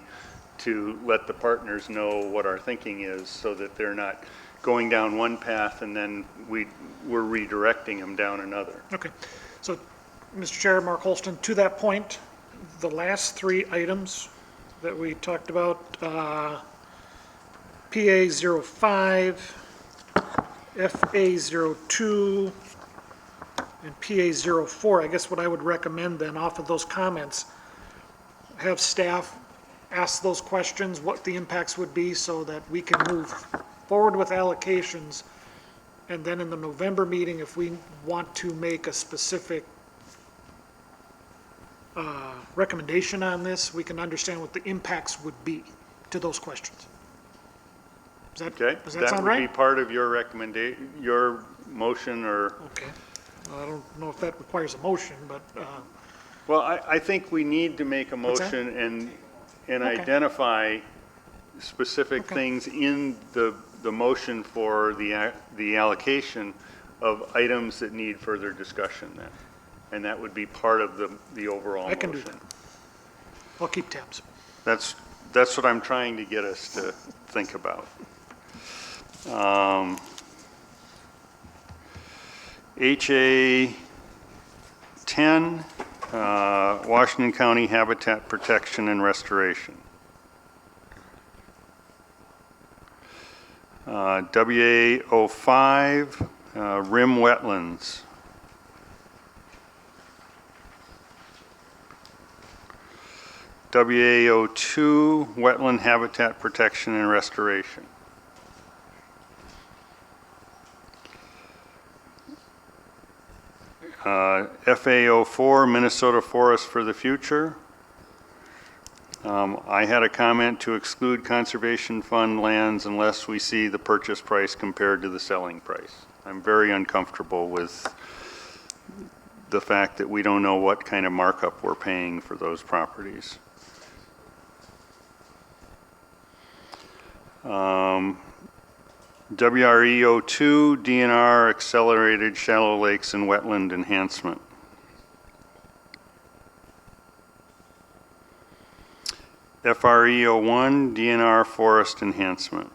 to let the partners know what our thinking is so that they're not going down one path and then we're redirecting them down another. Okay. So, Mr. Chair, Mark Holston, to that point, the last three items that we talked about, PA 05, FA 02, and PA 04, I guess what I would recommend then off of those comments, have staff ask those questions, what the impacts would be so that we can move forward with allocations. And then in the November meeting, if we want to make a specific recommendation on this, we can understand what the impacts would be to those questions. Okay? Does that sound That would right? be part of your recommendation, your motion or... Okay. Well, I don't know if that requires a motion, but, Well, I think we need to make a What's that? motion and Okay. identify specific things in the motion for the allocation of items that need further discussion then. And that would be part of the overall motion. I can do that. I'll keep tabs. That's what I'm trying to get us to think about. HA 10, Washington County Habitat Protection and Restoration. WA 05, Rim Wetlands. WA 02, Wetland Habitat Protection and Restoration. FA 04, Minnesota Forest for the Future. I had a comment to exclude conservation fund lands unless we see the purchase price compared to the selling price. I'm very uncomfortable with the fact that we don't know what kind of markup we're paying for those properties. WRE 02, DNR Accelerated Shallow Lakes and Wetland Enhancement. FRE 01, DNR Forest Enhancement.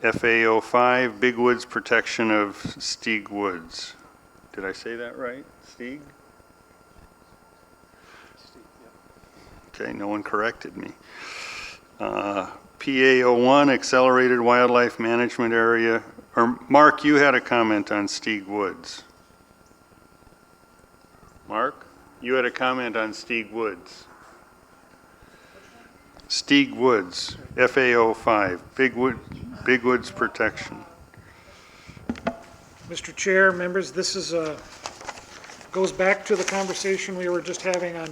FA 05, Big Woods Protection of Stieg Woods. Did I say that right? Stieg? Okay, no one corrected me. PA 01, Accelerated Wildlife Management Area. Or Mark, you had a comment on Stieg Woods. Mark, you had a comment on Stieg Woods. Stieg Woods, FA 05, Big Woods Protection. Mr. Chair, members, this is goes back to the conversation we were just having on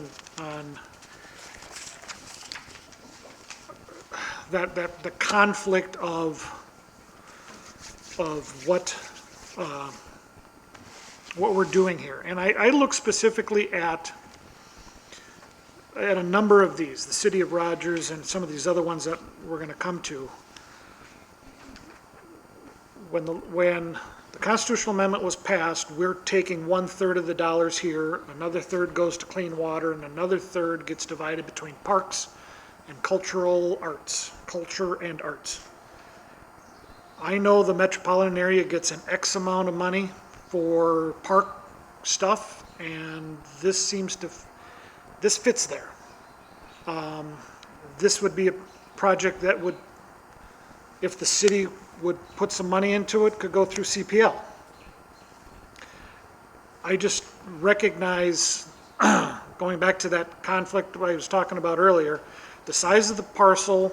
the conflict of what we're doing here. And I look specifically at a number of these, the City of Rogers and some of these other ones that we're going to come to. When the constitutional amendment was passed, we're taking 1/3 of the dollars here, another third goes to clean water, and another third gets divided between parks and culture and arts. I know the metropolitan area gets an X amount of money for park stuff, and this fits there. This would be a project that would, if the city would put some money into it, could go through CPL. I just recognize, going back to that conflict I was talking about earlier, the size of the parcel,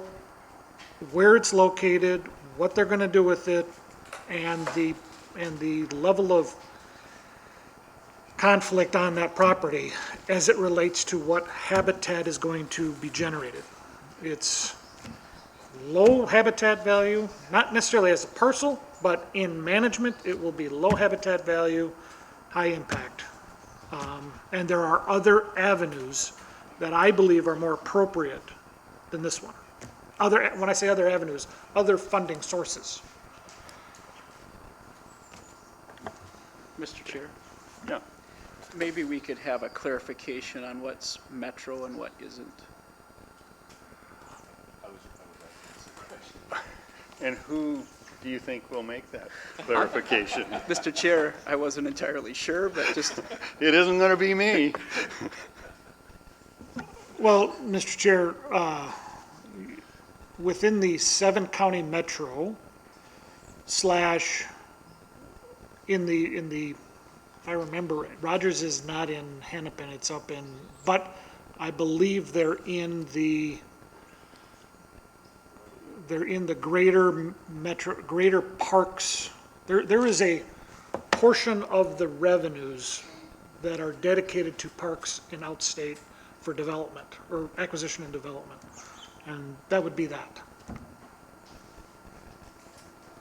where it's located, what they're going to do with it, and the level of conflict on that property as it relates to what habitat is going to be generated. It's low habitat value, not necessarily as a parcel, but in management, it will be low habitat value, high impact. And there are other avenues that I believe are more appropriate than this one. When I say other avenues, other funding sources. Mr. Chair, Yeah. maybe we could have a clarification on what's metro and what isn't. And who do you think will make that clarification? Mr. Chair, I wasn't entirely sure, but just, It isn't going to be me. Well, Mr. Chair, within the 7-county metro / in the, if I remember it, Rogers is not in Hennepin, it's up in, but I believe they're in the greater metro, greater parks. There is a portion of the revenues that are dedicated to parks in outstate for development, or acquisition and development. And that would be that.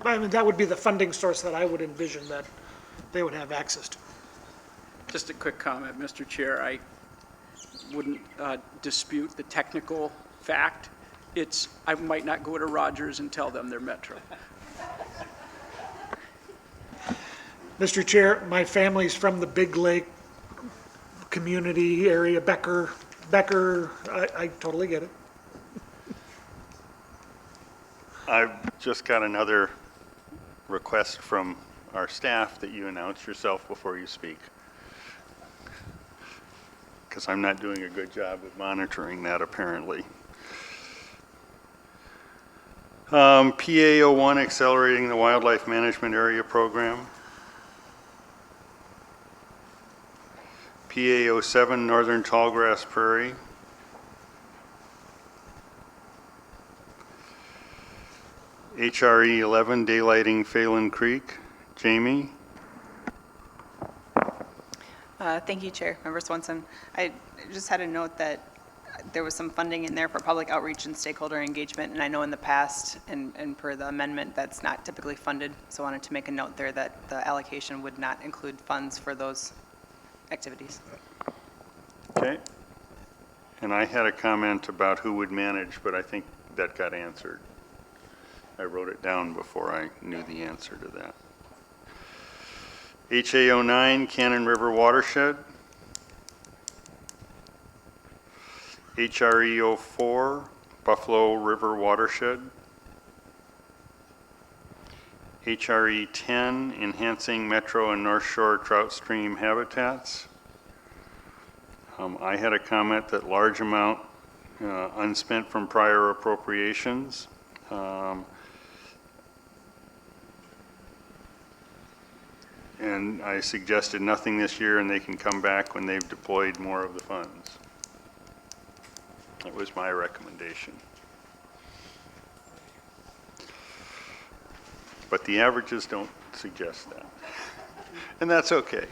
I mean, that would be the funding source that I would envision that they would have access to. just a quick comment, Mr. Chair. wouldn't dispute the technical fact. It's, I might not go to Rogers and tell them they're Metro. Mr. Chair, my family's from the Big Lake community area, Becker, I totally get it. I've just got another request from our staff that you announce yourself before you speak. Because I'm not doing a good job of monitoring that, apparently. PA01, Accelerating the Wildlife Management Area Program. PA07, Northern Tallgrass Prairie. HRE 11, Daylighting Phalen Creek. Jamie? Thank you, Chair. Member Swenson. I just had a note that there was some funding in there for public outreach and stakeholder engagement, and I know in the past, and per the amendment, that's not typically funded, so I wanted to make a note there that the allocation would not include funds for those activities. Okay. And I had a comment about who would manage, but I think that got answered. I wrote it down before I knew the answer to that. HA09, Cannon River Watershed. HRE 04, Buffalo River Watershed. HRE 10, Enhancing Metro and North Shore Trout Stream Habitats. I had a comment that large amount unspent from prior appropriations. And I suggested nothing this year, and they can come back when they've deployed more of the funds. That was my recommendation. But the averages don't suggest that. And that's okay.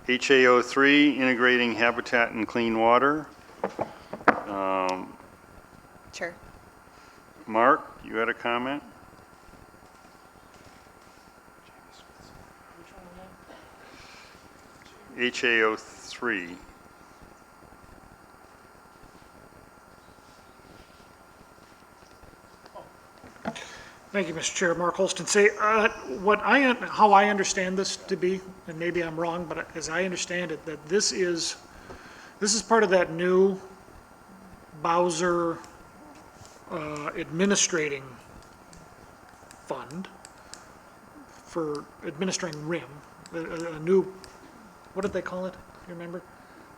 HA03, Integrating Habitat and Clean Water. Chair. Mark, you had a comment? HA03. Thank you, Mr. Chair. Mark Holston. How I understand this to be, and maybe I'm wrong, but as I understand it, that this is part of that new Bowser administrating fund for administering RIM, a new, what did they call it? Do you remember?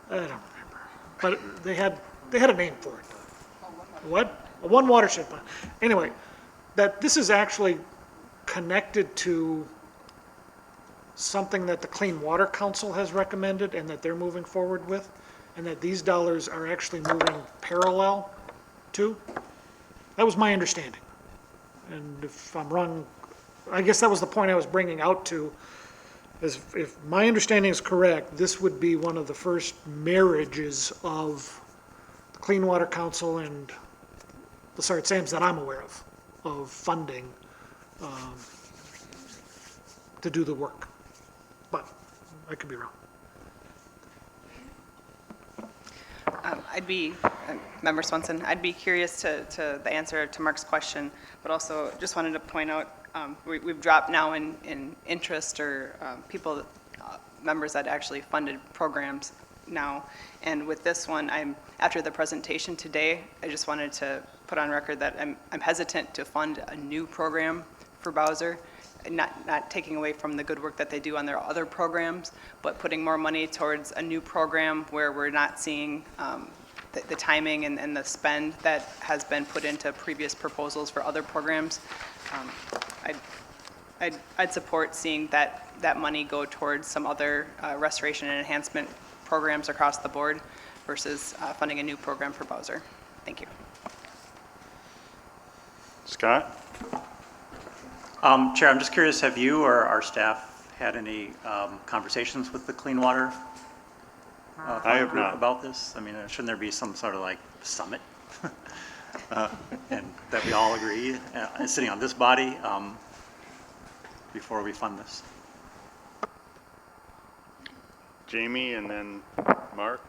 I don't remember. But they had a name for it. What? A one watershed fund. Anyway, that this is actually connected to something that the Clean Water Council has recommended and that they're moving forward with, and that these dollars are actually moving parallel to. That was my understanding. And if I'm wrong, I guess that was the point I was bringing out to, is if my understanding is correct, this would be one of the first marriages of the Clean Water Council and the Lessard-Sams that I'm aware of funding to do the work. But I could be wrong. Member Swenson, I'd be curious to the answer to Mark's question, but also just wanted to point out, we've dropped now in interest or people, members that actually funded programs now. And with this one, after the presentation today, I just wanted to put on record that I'm hesitant to fund a new program for Bowser, not taking away from the good work that they do on their other programs, but putting more money towards a new program where we're not seeing the timing and the spend that has been put into previous proposals for other programs. I'd support seeing that money go towards some other restoration and enhancement programs across the board versus funding a new program for Bowser. Thank you. Scott? Chair, I'm just curious, have you or our staff had any conversations with the Clean Water I have not. about this? I mean, shouldn't there be some sort of like summit? And that we all agree, sitting on this body, before we fund this? Jamie and then Mark?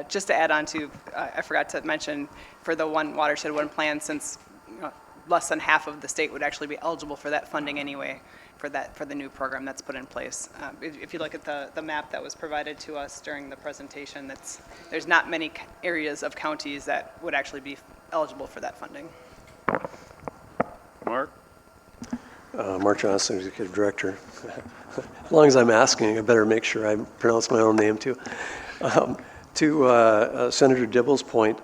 Just to add on to, I forgot to mention, for the one watershed, one plan, since less than half of the state would actually be eligible for that funding anyway, for the new program that's put in place. If you look at the map that was provided to us during the presentation, there's not many areas of counties that would actually be eligible for that funding. Mark? Mark Johnson, Executive Director. As long as I'm asking, I better make sure I pronounce my own name too. To Senator Dibble's point,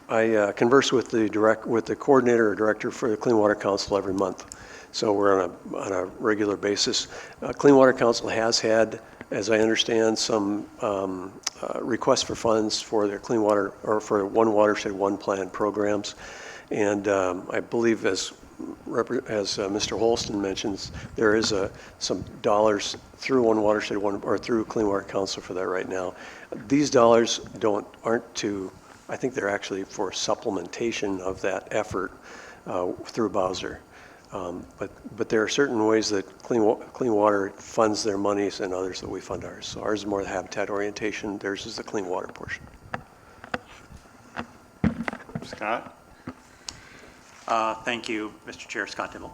I converse with the coordinator or director for the Clean Water Council every month. So we're on a regular basis. Clean Water Council has had, as I understand, some requests for funds for their clean water or for one watershed, one plan programs. And I believe as Mr. Holston mentions, there is some dollars through one watershed, or through Clean Water Council for that right now. These dollars aren't to, I think they're actually for supplementation of that effort through Bowser. But there are certain ways that Clean Water funds their monies and others that we fund ours. So ours is more the habitat orientation, theirs is the clean water portion. Scott? Thank you, Mr. Chair, Scott Dibble.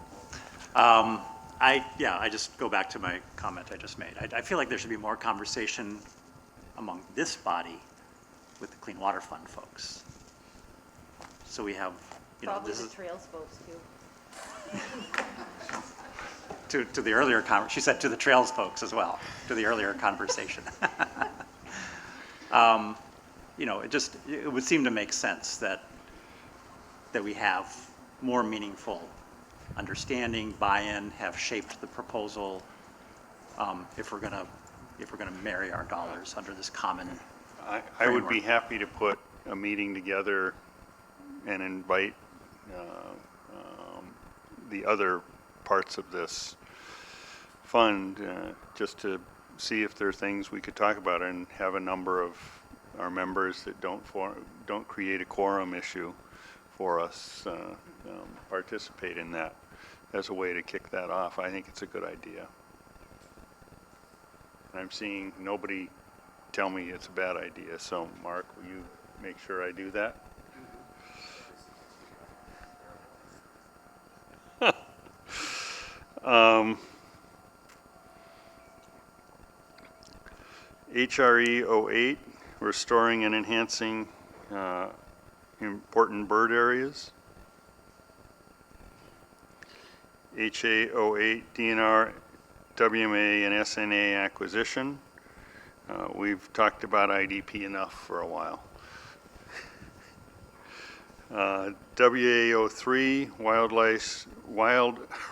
I just go back to my comment I just made. I feel like there should be more conversation among this body with the Clean Water Fund folks. So we have, Probably this the is trails folks too. to the earlier she said to the trails folks as well, to the earlier conversation. It would seem to make sense that we have more meaningful understanding, buy-in, have shaped the proposal, if we're gonna marry our dollars under this common I would be framework. happy to put a meeting together and invite the other parts of this fund just to see if there are things we could talk about and have a number of our members that don't create a quorum issue for us participate in that as a way to kick that off. I think it's a good idea. I'm seeing nobody tell me it's a bad idea. So Mark, will you make sure I do that? HRE 08, restoring and enhancing important bird areas. HA 08, DNR, WMA, and SNA acquisition. We've talked about IDP enough for a while. WA 03, wild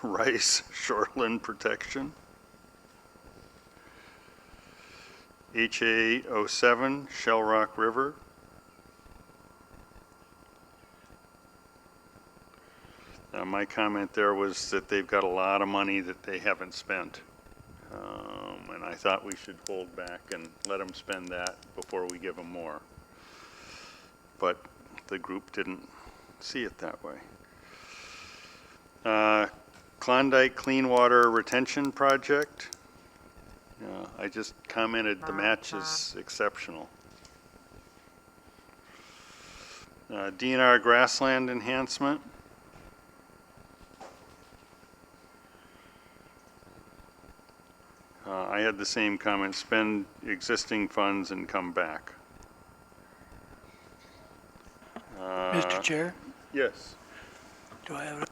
rice shoreline protection. HA 07, Shell Rock River. My comment there was that they've got a lot of money that they haven't spent. And I thought we should hold back and let them spend that before we give them more. But the group didn't see it that way. Klondike Clean Water Retention Project. I just commented the match is exceptional. DNR Grassland Enhancement. I had the same comment, spend existing funds and come back. Mr. Chair, Yes, do I have,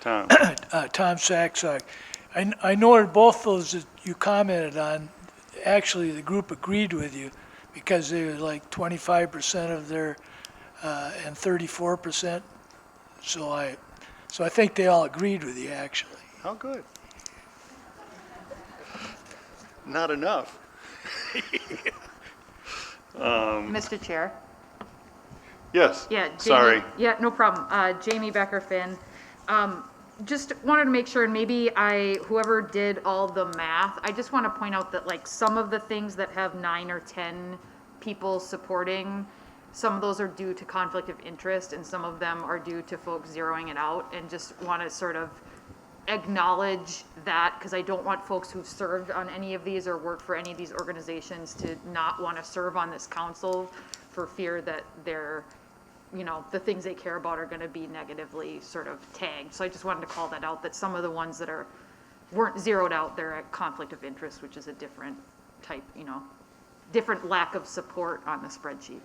Tom. Tom Sachs, I noted both those that you commented on, actually the group agreed with you because they were like 25% of their, and 34%. So I think they all agreed with you, actually. How good. Not enough. Mr. Chair? Yes. Yeah, Jamie, Sorry. Yeah, no problem. Jamie Becker-Finn. Just wanted to make sure, and maybe whoever did all the math, I just want to point out that like some of the things that have 9 or 10 people supporting, some of those are due to conflict of interest and some of them are due to folks zeroing it out, and just want to sort of acknowledge that, because I don't want folks who've served on any of these or worked for any of these organizations to not want to serve on this council for fear that they're, you know, the things they care about are going to be negatively sort of tagged. So I just wanted to call that out, that some of the ones that weren't zeroed out, they're at conflict of interest, which is a different type, you know, different lack of support on the spreadsheet.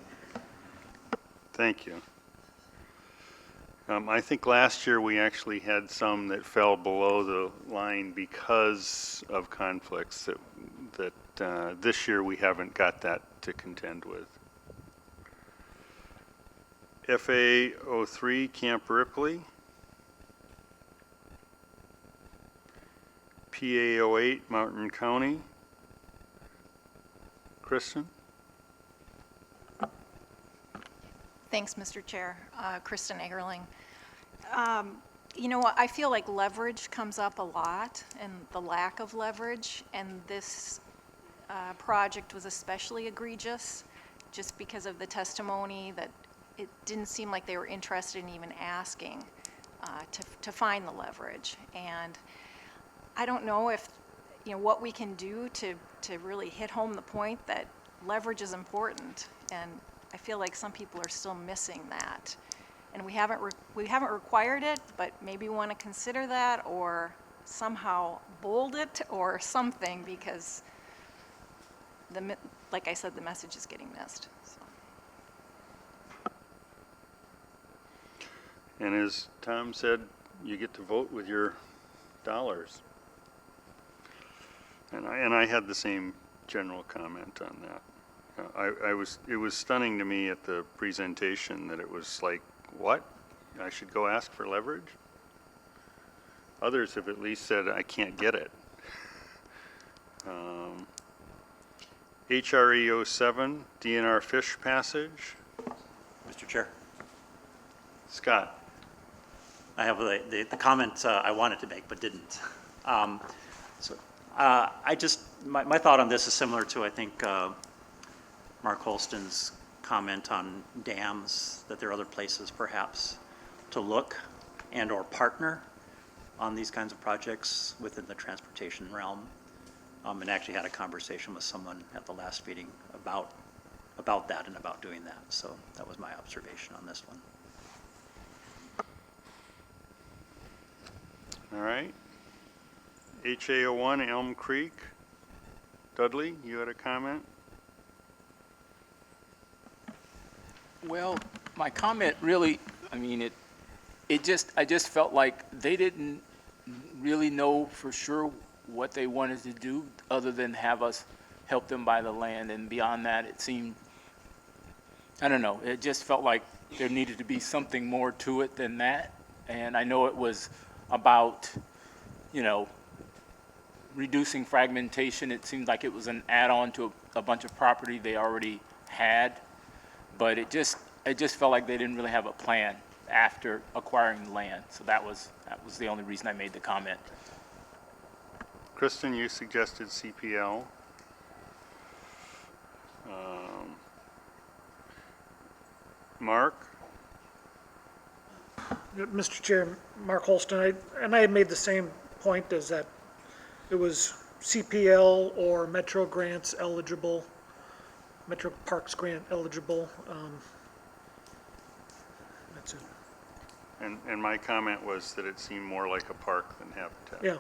Thank you. I think last year we actually had some that fell below the line because of conflicts that this year we haven't got that to contend with. FA03 Camp Ripley. PA08 Mountain County. Kristen? Thanks, Mr. Chair. Kristen Egerling. You know what, I feel like leverage comes up a lot and the lack of leverage, and this project was especially egregious just because of the testimony that it didn't seem like they were interested in even asking to find the leverage. And I don't know if, you know, what we can do to really hit home the point that leverage is important. And I feel like some people are still missing that. And we haven't required it, but maybe we want to consider that or somehow bold it or something, because like I said, the message is getting missed. So. And as Tom said, you get to vote with your dollars. And I had the same general comment on that. It was stunning to me at the presentation that it was like, what? I should go ask for leverage? Others have at least said, I can't get it. HRE 07, DNR Fish Passage. Mr. Chair, Scott. I have the comment I wanted to make but didn't. My thought on this is similar to, I think, Mark Holston's comment on dams, that there are other places perhaps to look and or partner on these kinds of projects within the transportation realm. And actually had a conversation with someone at the last meeting about that and about doing that. So that was my observation on this one. All right. HA01 Elm Creek. Dudley, you had a comment? Well, my comment really, I mean, I just felt like they didn't really know for sure what they wanted to do other than have us help them buy the land. And beyond that, it seemed, I don't know, it just felt like there needed to be something more to it than that. And I know it was about, you know, reducing fragmentation. It seemed like it was an add-on to a bunch of property they already had. But it just felt like they didn't really have a plan after acquiring the land. So that was the only reason I made the comment. Kristen, you suggested CPL. Mark? Mr. Chair, Mark Holston, I had made the same point, as that it was CPL or Metro grants eligible, Metro Parks grant eligible. That's it. And my comment was that it seemed more like a park than habitat. Yeah.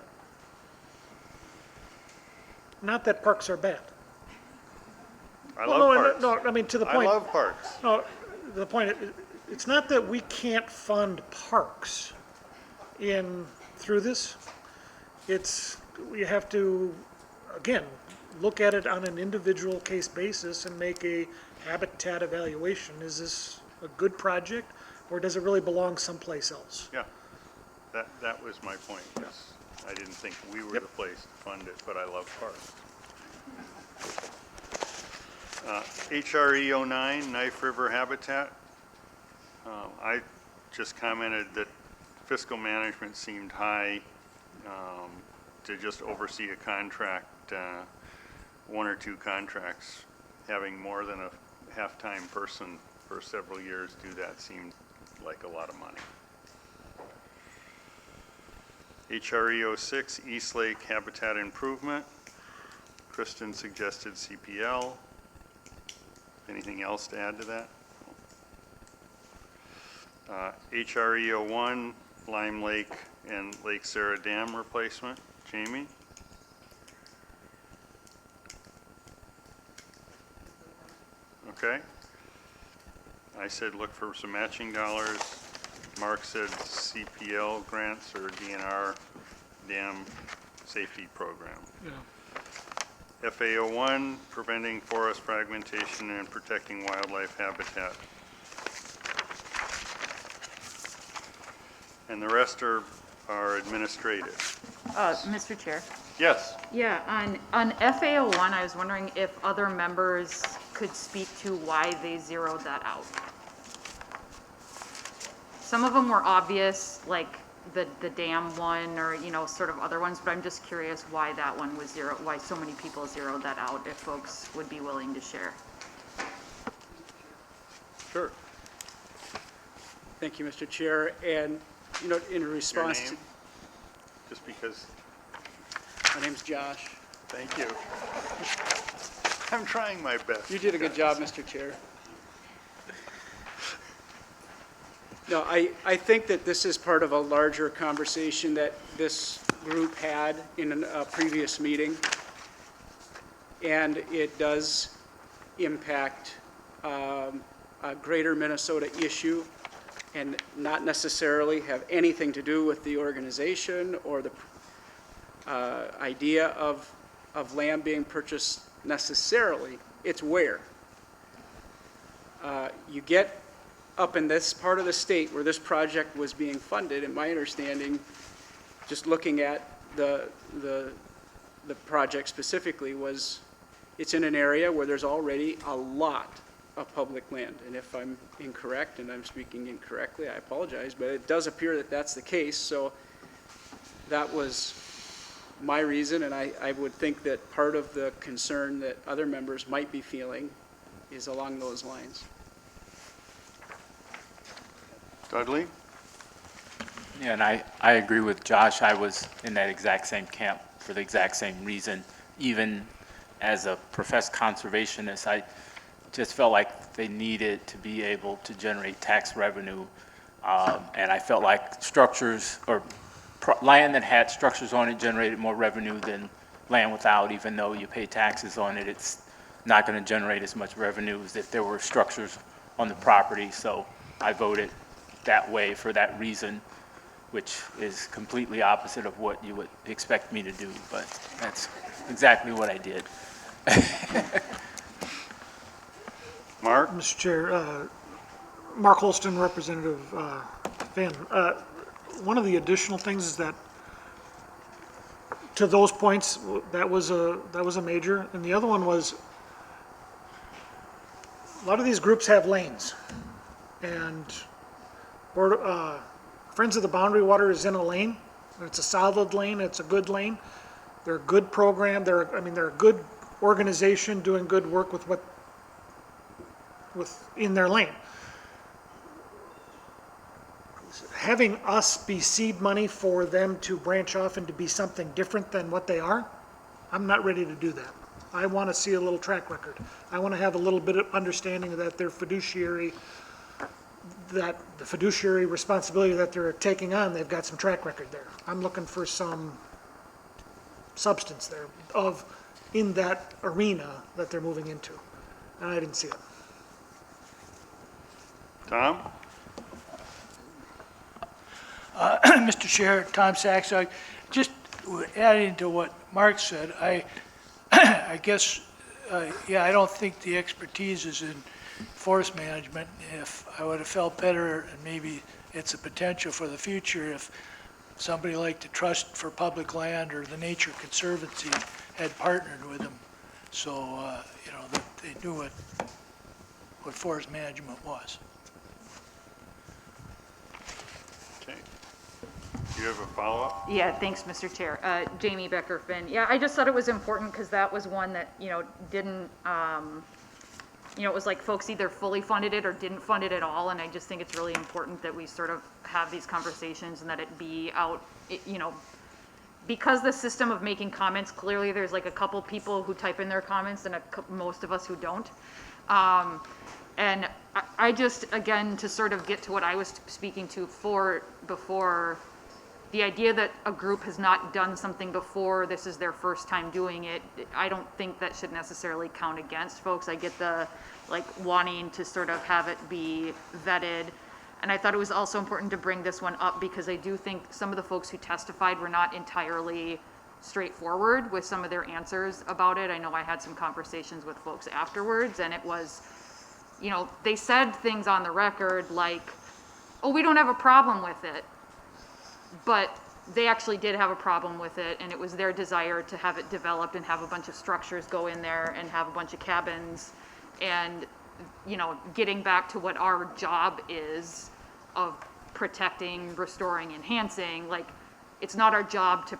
Not that parks are bad. I love parks. No, I mean, to the point. I love parks. No, the point, it's not that we can't fund parks through this. It's, we have to, again, look at it on an individual case basis and make a habitat evaluation. Is this a good project, or does it really belong someplace else? Yeah, that was my point. Yes, I didn't think we were the place to fund it, but I love parks. HRE 09, Knife River Habitat. I just commented that fiscal management seemed high to just oversee a contract, one or two contracts. Having more than a half-time person for several years do that seemed like a lot of money. HREO 6, East Lake Habitat Improvement. Kristen suggested CPL. Anything else to add to that? HREO 1, Lime Lake and Lake Sarah Dam replacement. Jamie? Okay. I said look for some matching dollars. Mark said CPL grants or DNR dam safety program. Yeah. FAO 1, preventing forest fragmentation and protecting wildlife habitat. And the rest are administrative. Mr. Chair? Yes. Yeah, on FAO1, I was wondering if other members could speak to why they zeroed that out. Some of them were obvious, like the dam one or, you know, sort of other ones, but I'm just curious why that one was zero, why so many people zeroed that out, if folks would be willing to share. Sure. Thank you, Mr. Chair. And, you know, in response Your to, name? Just because, my name's Josh. thank you. I'm trying my best. You did a good job, Mr. Chair. No, I think that this is part of a larger conversation that this group had in a previous meeting. And it does impact a greater Minnesota issue and not necessarily have anything to do with the organization or the idea of land being purchased necessarily. It's where. You get up in this part of the state where this project was being funded, and my understanding, just looking at the project specifically, was it's in an area where there's already a lot of public land. And if I'm incorrect, and I'm speaking incorrectly, I apologize, but it does appear that that's the case. So that was my reason, and I would think that part of the concern that other members might be feeling is along those lines. Dudley? Yeah, and I agree with Josh. I was in that exact same camp for the exact same reason. Even as a professed conservationist, I just felt like they needed to be able to generate tax revenue. And I felt like structures or land that had structures on it generated more revenue than land without. Even though you pay taxes on it, it's not going to generate as much revenue as if there were structures on the property. So I voted that way for that reason, which is completely opposite of what you would expect me to do, but that's exactly what I did. Mark? Mr. Chair, Mark Holston, Representative Van. One of the additional things is that, to those points, that was a major, and the other one was, a lot of these groups have lanes, and Friends of the Boundary Water is in a lane. It's a solid lane. It's a good lane. They're a good program. They're a good organization doing good work in their lane. Having us be seed money for them to branch off and to be something different than what they are, I'm not ready to do that. I want to see a little track record. I want to have a little bit of understanding that their fiduciary, that the fiduciary responsibility that they're taking on, they've got some track record there. I'm looking for some substance there in that arena that they're moving into, and I didn't see it. Tom? Mr. Chair, Tom Sachs, just adding to what Mark said, I guess, yeah, I don't think the expertise is in forest management. If I would have felt better, and maybe it's a potential for the future, if somebody like the Trust for Public Land or the Nature Conservancy had partnered with them, so you know, that they knew what forest management was. Okay. Do you have a follow-up? Yeah, thanks, Mr. Chair. Jamie Becker-Finn. Yeah, I just thought it was important because that was one that, you know, didn't, you know, it was like folks either fully funded it or didn't fund it at all, and I just think it's really important that we sort of have these conversations and that it be out, you know, because the system of making comments, clearly there's like a couple people who type in their comments and most of us who don't. And I just, again, to sort of get to what I was speaking to before, the idea that a group has not done something before, this is their first time doing it, I don't think that should necessarily count against folks. I get the, like, wanting to sort of have it be vetted. And I thought it was also important to bring this one up because I do think some of the folks who testified were not entirely straightforward with some of their answers about it. I know I had some conversations with folks afterwards, and it was, you know, they said things on the record like, oh, we don't have a problem with it. But they actually did have a problem with it, and it was their desire to have it developed and have a bunch of structures go in there and have a bunch of cabins. And, you know, getting back to what our job is of protecting, restoring, enhancing, like, it's not our job to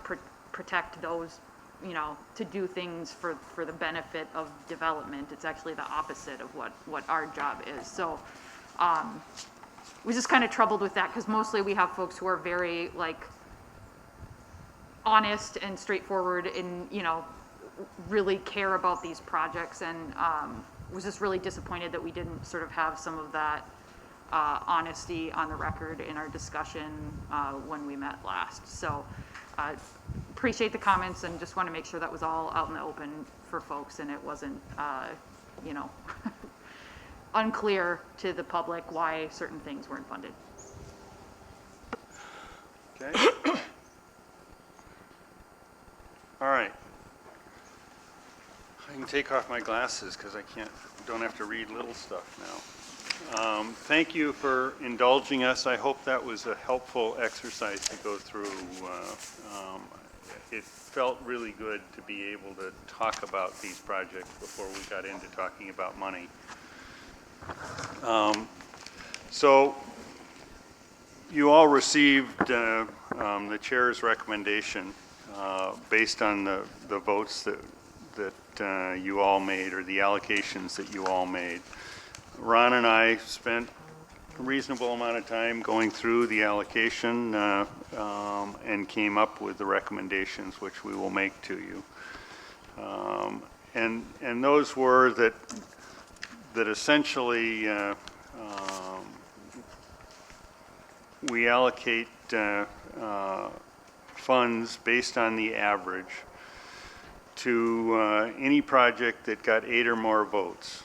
protect those, you know, to do things for the benefit of development. It's actually the opposite of what our job is. So, was just kind of troubled with that because mostly we have folks who are very, like, honest and straightforward and, you know, really care about these projects, and was just really disappointed that we didn't sort of have some of that honesty on the record in our discussion when we met last. So appreciate the comments and just want to make sure that was all out in the open for folks and it wasn't, you know, unclear to the public why certain things weren't funded. Okay. All right. I can take off my glasses because don't have to read little stuff now. Thank you for indulging us. I hope that was a helpful exercise to go through. It felt really good to be able to talk about these projects before we got into talking about money. So you all received the chair's recommendation based on the votes that you all made, or the allocations that you all made. Ron and I spent a reasonable amount of time going through the allocation and came up with the recommendations which we will make to you. And those were that essentially we allocate funds based on the average to any project that got 8 or more votes.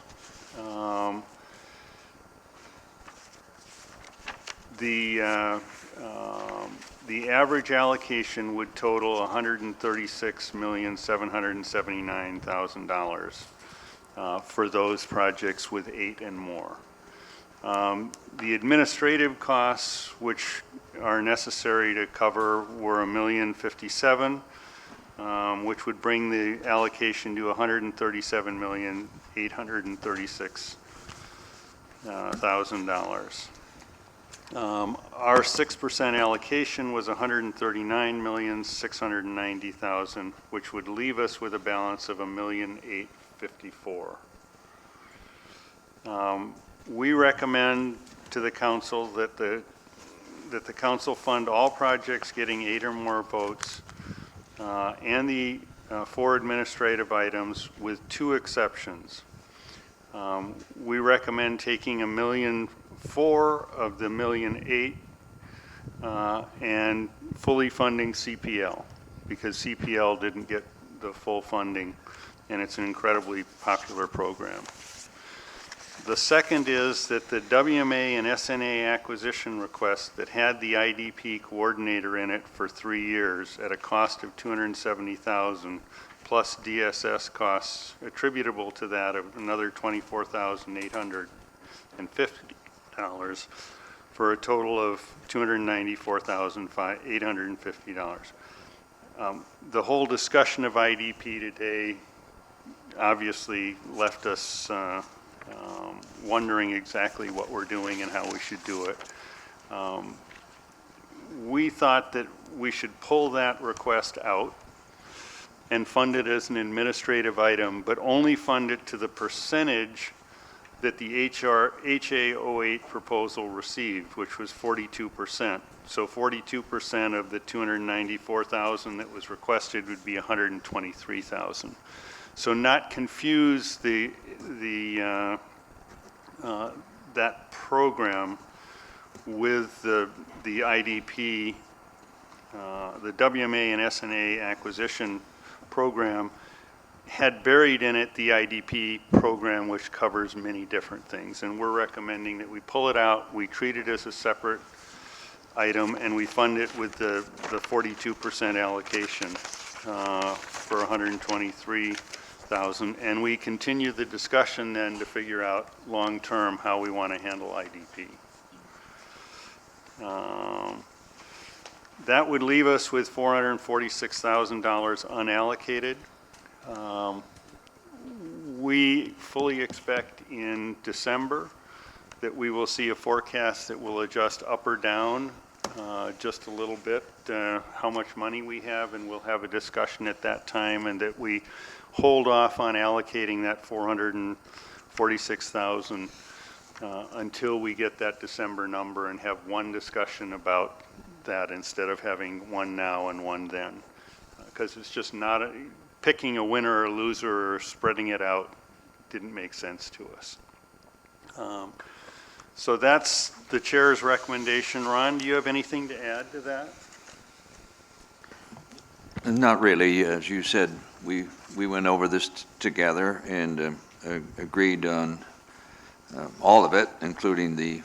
The average allocation would total $136,779,000 for those projects with 8 and more. The administrative costs, which are necessary to cover, were $1,057,000, which would bring the allocation to $137,836,000. Our 6% allocation was $139,690,000, which would leave us with a balance of $1,854,000. We recommend to the council that the council fund all projects getting 8 or more votes and the 4 administrative items, with 2 exceptions. We recommend taking $1,000,004 of the $1,008,000 and fully funding CPL, because CPL didn't get the full funding and it's an incredibly popular program. The second is that the WMA and SNA acquisition request that had the IDP coordinator in it for 3 years at a cost of $270,000 plus DSS costs attributable to that of another $24,850 for a total of $294,850. The whole discussion of IDP today obviously left us wondering exactly what we're doing and how we should do it. We thought that we should pull that request out and fund it as an administrative item, but only fund it to the percentage that the HA08 proposal received, which was 42%. So 42% of the 294,000 that was requested would be 123,000. So not confuse that program with the IDP, the WMA and SNA acquisition program had buried in it the IDP program, which covers many different things. And we're recommending that we pull it out, we treat it as a separate item, and we fund it with the 42% allocation for 123,000. And we continue the discussion then to figure out long-term how we want to handle IDP. That would leave us with $446,000 unallocated. We fully expect in December that we will see a forecast that will adjust up or down just a little bit, how much money we have, and we'll have a discussion at that time, and that we hold off on allocating that $446,000 until we get that December number and have one discussion about that instead of having one now and one then. Because it's just not, picking a winner or loser or spreading it out didn't make sense to us. So that's the chair's recommendation. Ron, do you have anything to add to that? Not really. As you said, we went over this together and agreed on all of it, including the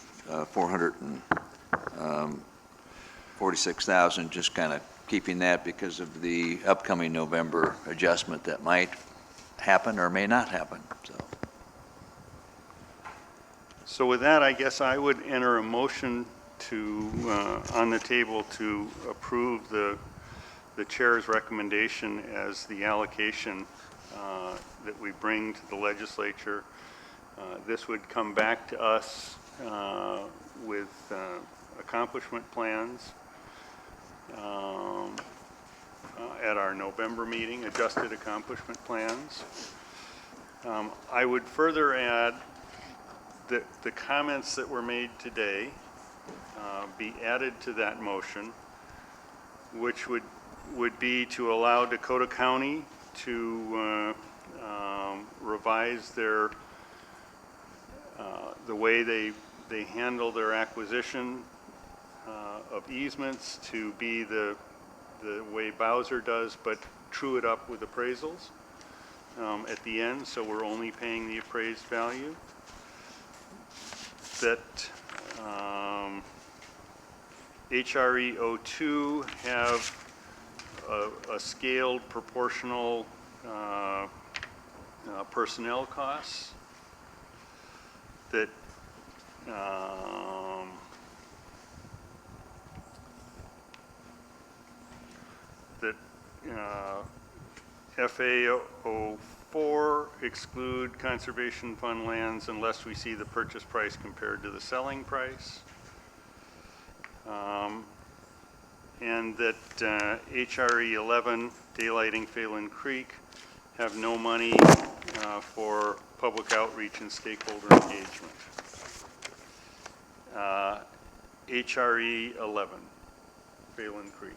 446,000, just kind of keeping that because of the upcoming November adjustment that might happen or may not happen. So with that, I guess I would enter a motion to, on the table to approve the chair's recommendation as the allocation that we bring to the legislature. This would come back to us with accomplishment plans at our November meeting, adjusted accomplishment plans. I would further add that the comments that were made today be added to that motion, which would be to allow Dakota County to revise their the way they handle their acquisition of easements to be the way Bowser does, but true it up with appraisals at the end, so we're only paying the appraised value. That HRE 02 have a scaled proportional personnel costs. That FA 04 exclude conservation fund lands unless we see the purchase price compared to the selling price. And that HRE 11, daylighting Phelan Creek, have no money for public outreach and stakeholder engagement. HRE 11, Phelan Creek.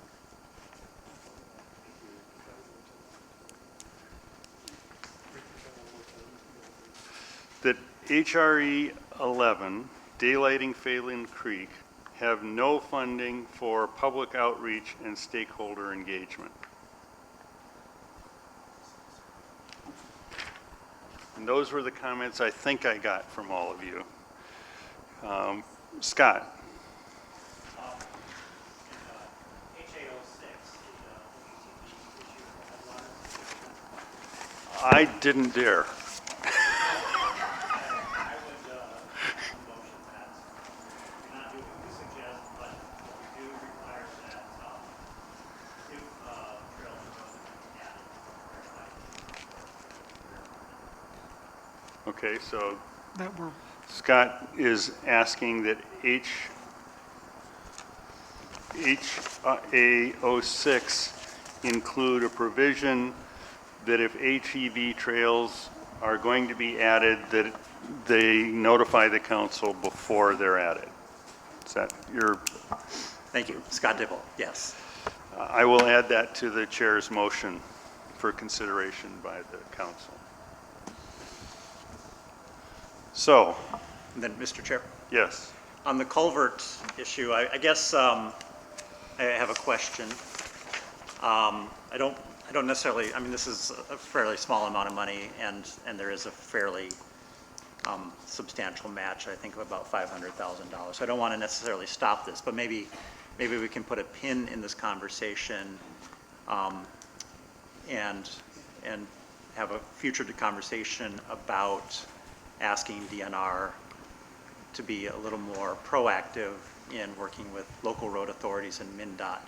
That HRE 11, daylighting Phelan Creek, have no funding for public outreach and stakeholder engagement. And those were the comments I think I got from all of you. Scott. I didn't dare. Okay, so Scott is asking that HA06 include a provision that if HEV trails are going to be added, that they notify the council before they're added. Is that your, Thank you. Scott Dibble, yes. I will add that to the chair's motion for consideration by the council. So, And then, Mr. Chair, yes, on the culvert issue, I guess I have a question. I don't necessarily, I mean, this is a fairly small amount of money, and there is a fairly substantial match, I think of about $500,000. So I don't want to necessarily stop this, but maybe we can put a pin in this conversation and have a future conversation about asking DNR to be a little more proactive in working with local road authorities and MnDOT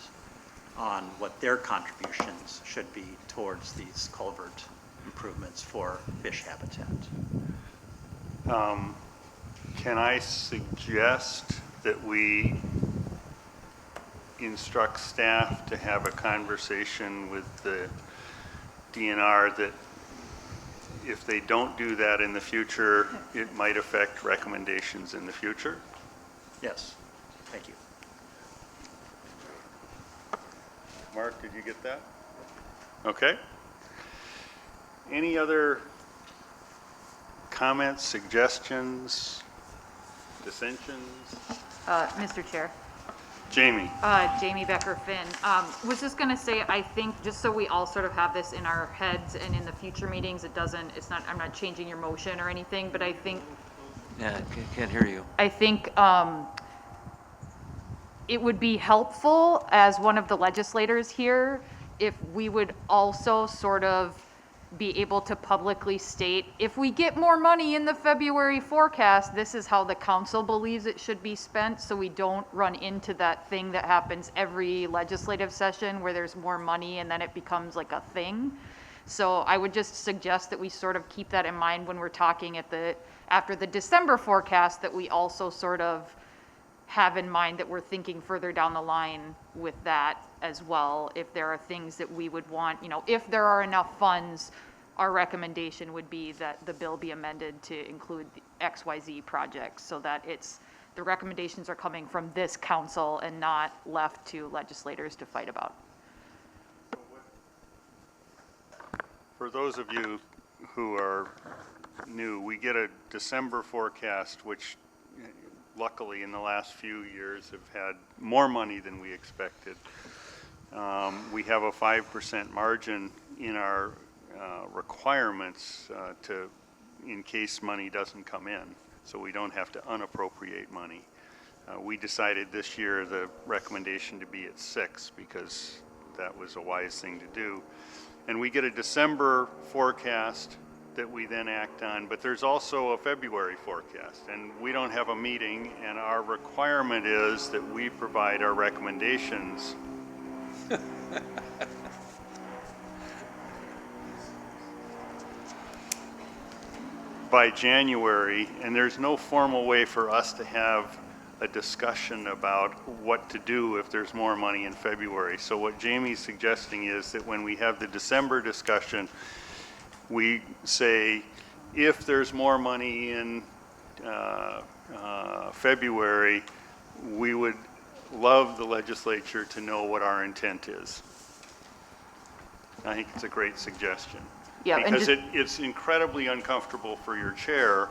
on what their contributions should be towards these culvert improvements for fish habitat. can I suggest that we instruct staff to have a conversation with the DNR that if they don't do that in the future, it might affect recommendations in the future? Yes, thank you. Mark, did you get that? Okay. Any other comments, suggestions, dissensions? Mr. Chair. Jamie? Jamie Becker-Finn. Was just gonna say, I think, just so we all sort of have this in our heads and in the future meetings, I'm not changing your motion or anything, but I think. Yeah, can't hear you. I think, it would be helpful as one of the legislators here if we would also sort of be able to publicly state, if we get more money in the February forecast, this is how the council believes it should be spent, so we don't run into that thing that happens every legislative session where there's more money and then it becomes like a thing. So I would just suggest that we sort of keep that in mind when we're talking after the December forecast, that we also sort of have in mind that we're thinking further down the line with that as well. If there are things that we would want, if there are enough funds, our recommendation would be that the bill be amended to include the XYZ projects so that the recommendations are coming from this council and not left to legislators to fight about. For those of you who are new, we get a December forecast, which luckily in the last few years have had more money than we expected. We have a 5% margin in our requirements in case money doesn't come in, so we don't have to unappropriate money. We decided this year the recommendation to be at 6 because that was a wise thing to do. And we get a December forecast that we then act on, but there's also a February forecast, and we don't have a meeting, and our requirement is that we provide our recommendations by January, and there's no formal way for us to have a discussion about what to do if there's more money in February. So what Jamie's suggesting is that when we have the December discussion, we say, if there's more money in February, we would love the legislature to know what our intent is. I think it's a great suggestion. Yeah, and because it's incredibly uncomfortable for your chair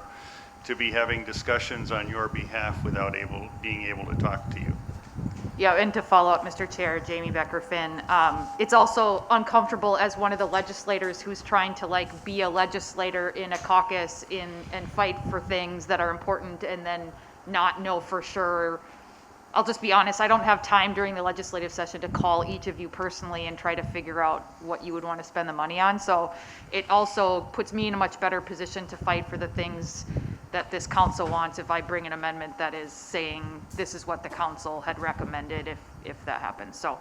to be having discussions on your behalf without being able to talk to you. Yeah, and to follow up, Mr. Chair, Jamie Becker-Finn, it's also uncomfortable as one of the legislators who's trying to be a legislator in a caucus and fight for things that are important and then not know for sure. I'll just be honest, I don't have time during the legislative session to call each of you personally and try to figure out what you would want to spend the money on. So it also puts me in a much better position to fight for the things that this council wants if I bring an amendment that is saying this is what the council had recommended if that happens. So,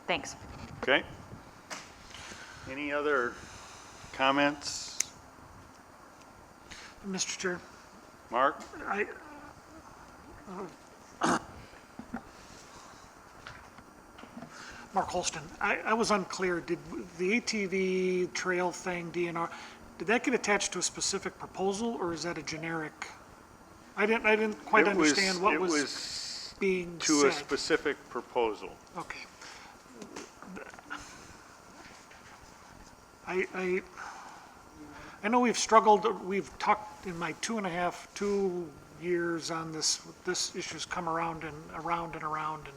thanks. Okay. Any other comments? Mr. Chair, Mark? Mark Holston, I was unclear. Did the ATV trail thing, DNR, did that get attached to a specific proposal, or is that a generic? I didn't quite understand what It was being to a said. specific proposal. Okay. I know we've struggled, we've talked in my 2 years on this issue's come around and around and around, and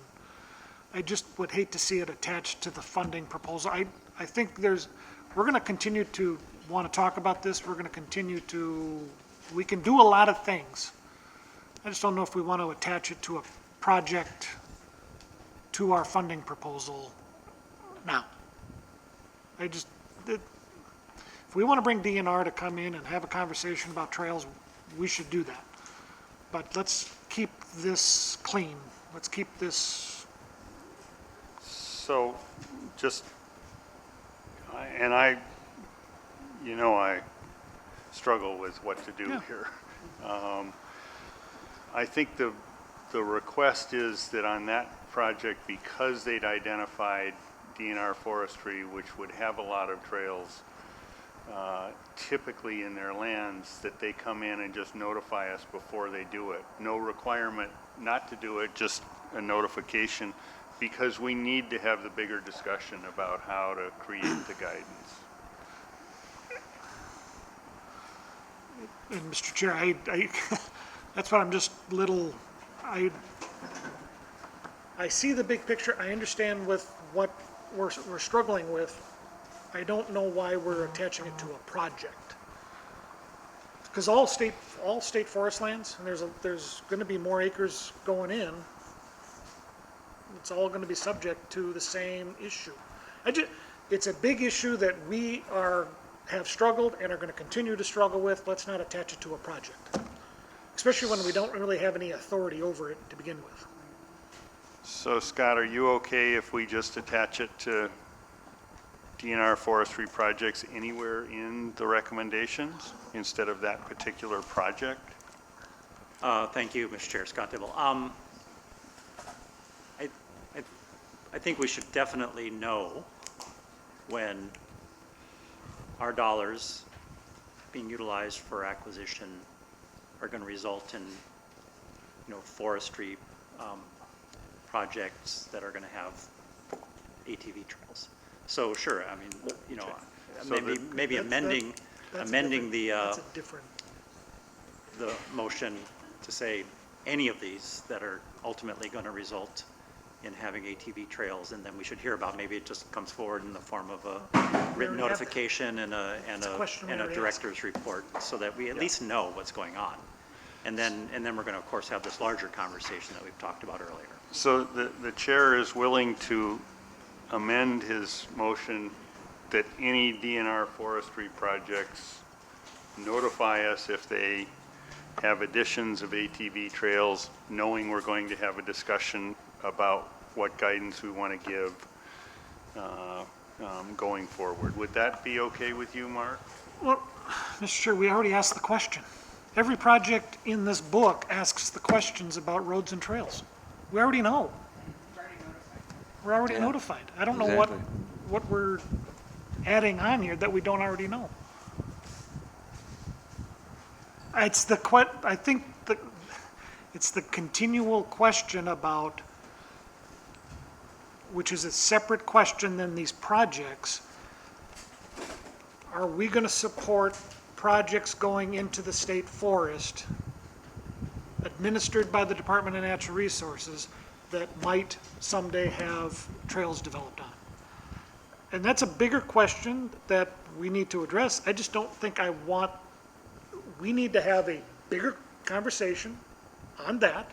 I just would hate to see it attached to the funding proposal. I think we're gonna continue to want to talk about this, we're gonna continue to, we can do a lot of things. I just don't know if we want to attach it to a project, to our funding proposal now. If we want to bring DNR to come in and have a conversation about trails, we should do that. But let's keep this clean. Let's keep this, So just, I struggle with what to do Yeah. here. I think the request is that on that project, because they'd identified DNR forestry, which would have a lot of trails, typically in their lands, that they come in and just notify us before they do it. No requirement not to do it, just a notification, because we need to have the bigger discussion about how to create the guidance. and Mr. Chair, I that's what I'm just little, I see the big picture, I understand with what we're struggling with. I don't know why we're attaching it to a project. Because all state forest lands, and there's gonna be more acres going in, it's all gonna be subject to the same issue. It's a big issue that we have struggled and are gonna continue to struggle with. Let's not attach it to a project. Especially when we don't really have any authority over it to begin with. So Scott, are you okay if we just attach it to DNR forestry projects anywhere in the recommendations instead of that particular project? Thank you, Mr. Chair, Scott Dibble. I think we should definitely know when our dollars being utilized for acquisition are going to result in, forestry projects that are going to have ATV trails. So sure, I mean, So maybe amending That's a different, the motion to say any of these that are ultimately going to result in having ATV trails, and then we should hear about, maybe it just comes forward in the form of a written already have notification and a question we a already director's report, so that we at least know what's going on. And then we're going to, of course, have this larger conversation that we've talked about earlier. So the chair is willing to amend his motion that any DNR forestry projects notify us if they have additions of ATV trails, knowing we're going to have a discussion about what guidance we want to give going forward. Would that be okay with you, Mark? well, Mr. Chair, we already asked the question. Every project in this book asks the questions about roads and trails. We already know. We're already notified. I don't know Exactly. what we're adding on here that we don't already know. I think it's the continual question about, which is a separate question than these projects. Are we gonna support projects going into the state forest administered by the Department of Natural Resources that might someday have trails developed on? And that's a bigger question that we need to address. I just don't think we need to have a bigger conversation on that.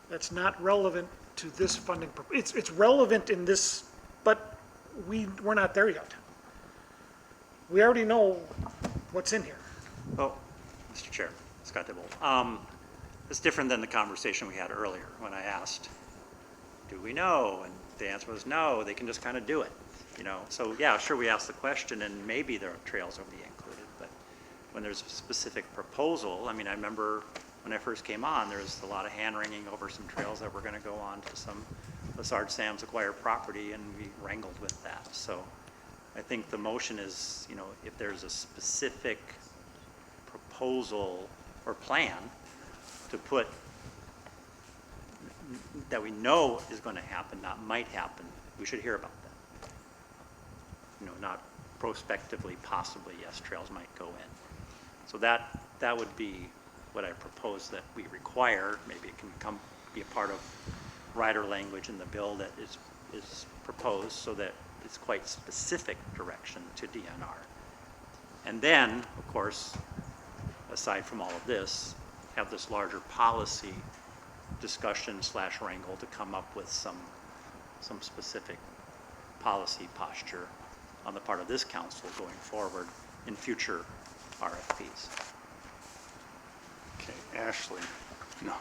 That's not relevant to this funding. It's relevant in this, but we're not there yet. We already know what's in here. Well, Mr. Chair, Scott Dibble, it's different than the conversation we had earlier when I asked, do we know? And the answer was no, they can just kind of do it, So yeah, sure, we asked the question and maybe their trails will be included, but when there's a specific proposal, I remember when I first came on, there was a lot of hand-wringing over some trails that were going to go on to some Lessard-Sams acquired property, and we wrangled with that. So I think the motion is, if there's a specific proposal or plan to put, that we know is going to happen, not might happen, we should hear about that. Not prospectively, possibly, yes, trails might go in. So that would be what I propose that we require. Maybe it can be a part of rider language in the bill that is proposed so that it's quite specific direction to DNR. And then, of course, aside from all of this, have this larger policy discussion / wrangle to come up with some specific policy posture on the part of this council going forward in future RFPs. Okay, Ashley, no.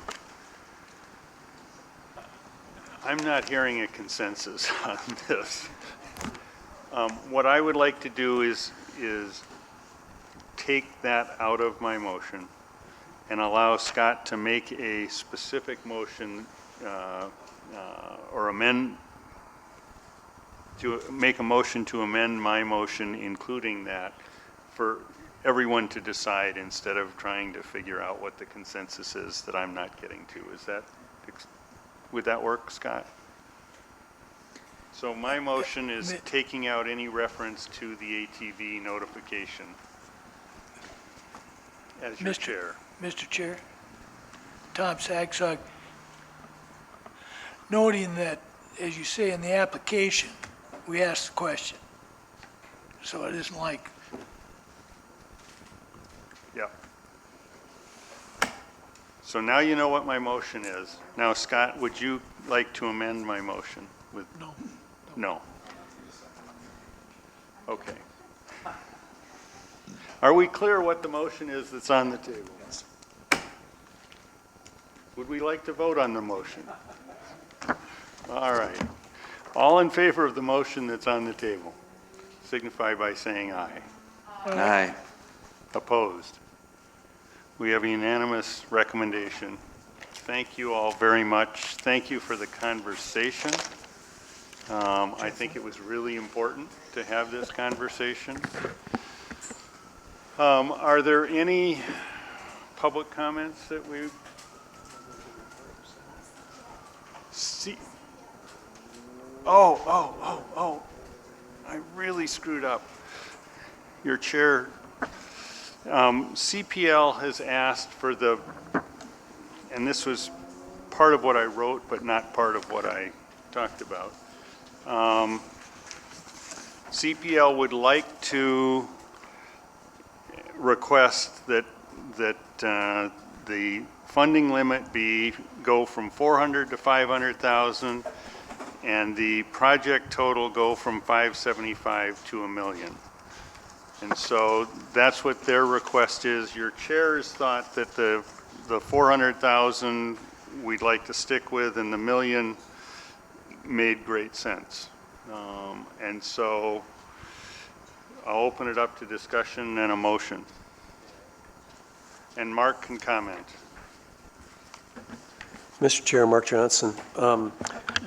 I'm not hearing a consensus on this. What I would like to do is take that out of my motion and allow Scott to make a specific motion or make a motion to amend my motion, including that, for everyone to decide instead of trying to figure out what the consensus is that I'm not getting to. Would that work, Scott? So my motion is taking out any reference to the ATV notification as your chair. Mr. Chair, Tom Sagsog, noting that, as you say in the application, we asked the question. So it isn't like, Yeah. So now you know what my motion is. Now, Scott, would you like to amend my motion with? no. No. Okay. Are we clear what the motion is that's on the table? Would we like to vote on the motion? All right. All in favor of the motion that's on the table, signify by saying aye. Aye. Opposed? We have a unanimous recommendation. Thank you all very much. Thank you for the conversation. I think it was really important to have this conversation. Are there any public comments that we see? Oh, I really screwed up. Your chair, CPL has asked for and this was part of what I wrote, but not part of what I talked about. CPL would like to request that the funding limit go from 400 to 500,000, and the project total go from 575 to $1 million. And so that's what their request is. Your chairs thought that the 400,000 we'd like to stick with, and the $1 million made great sense. And so I'll open it up to discussion and a motion. And Mark can comment. Mr. Chair, Mark Johnson.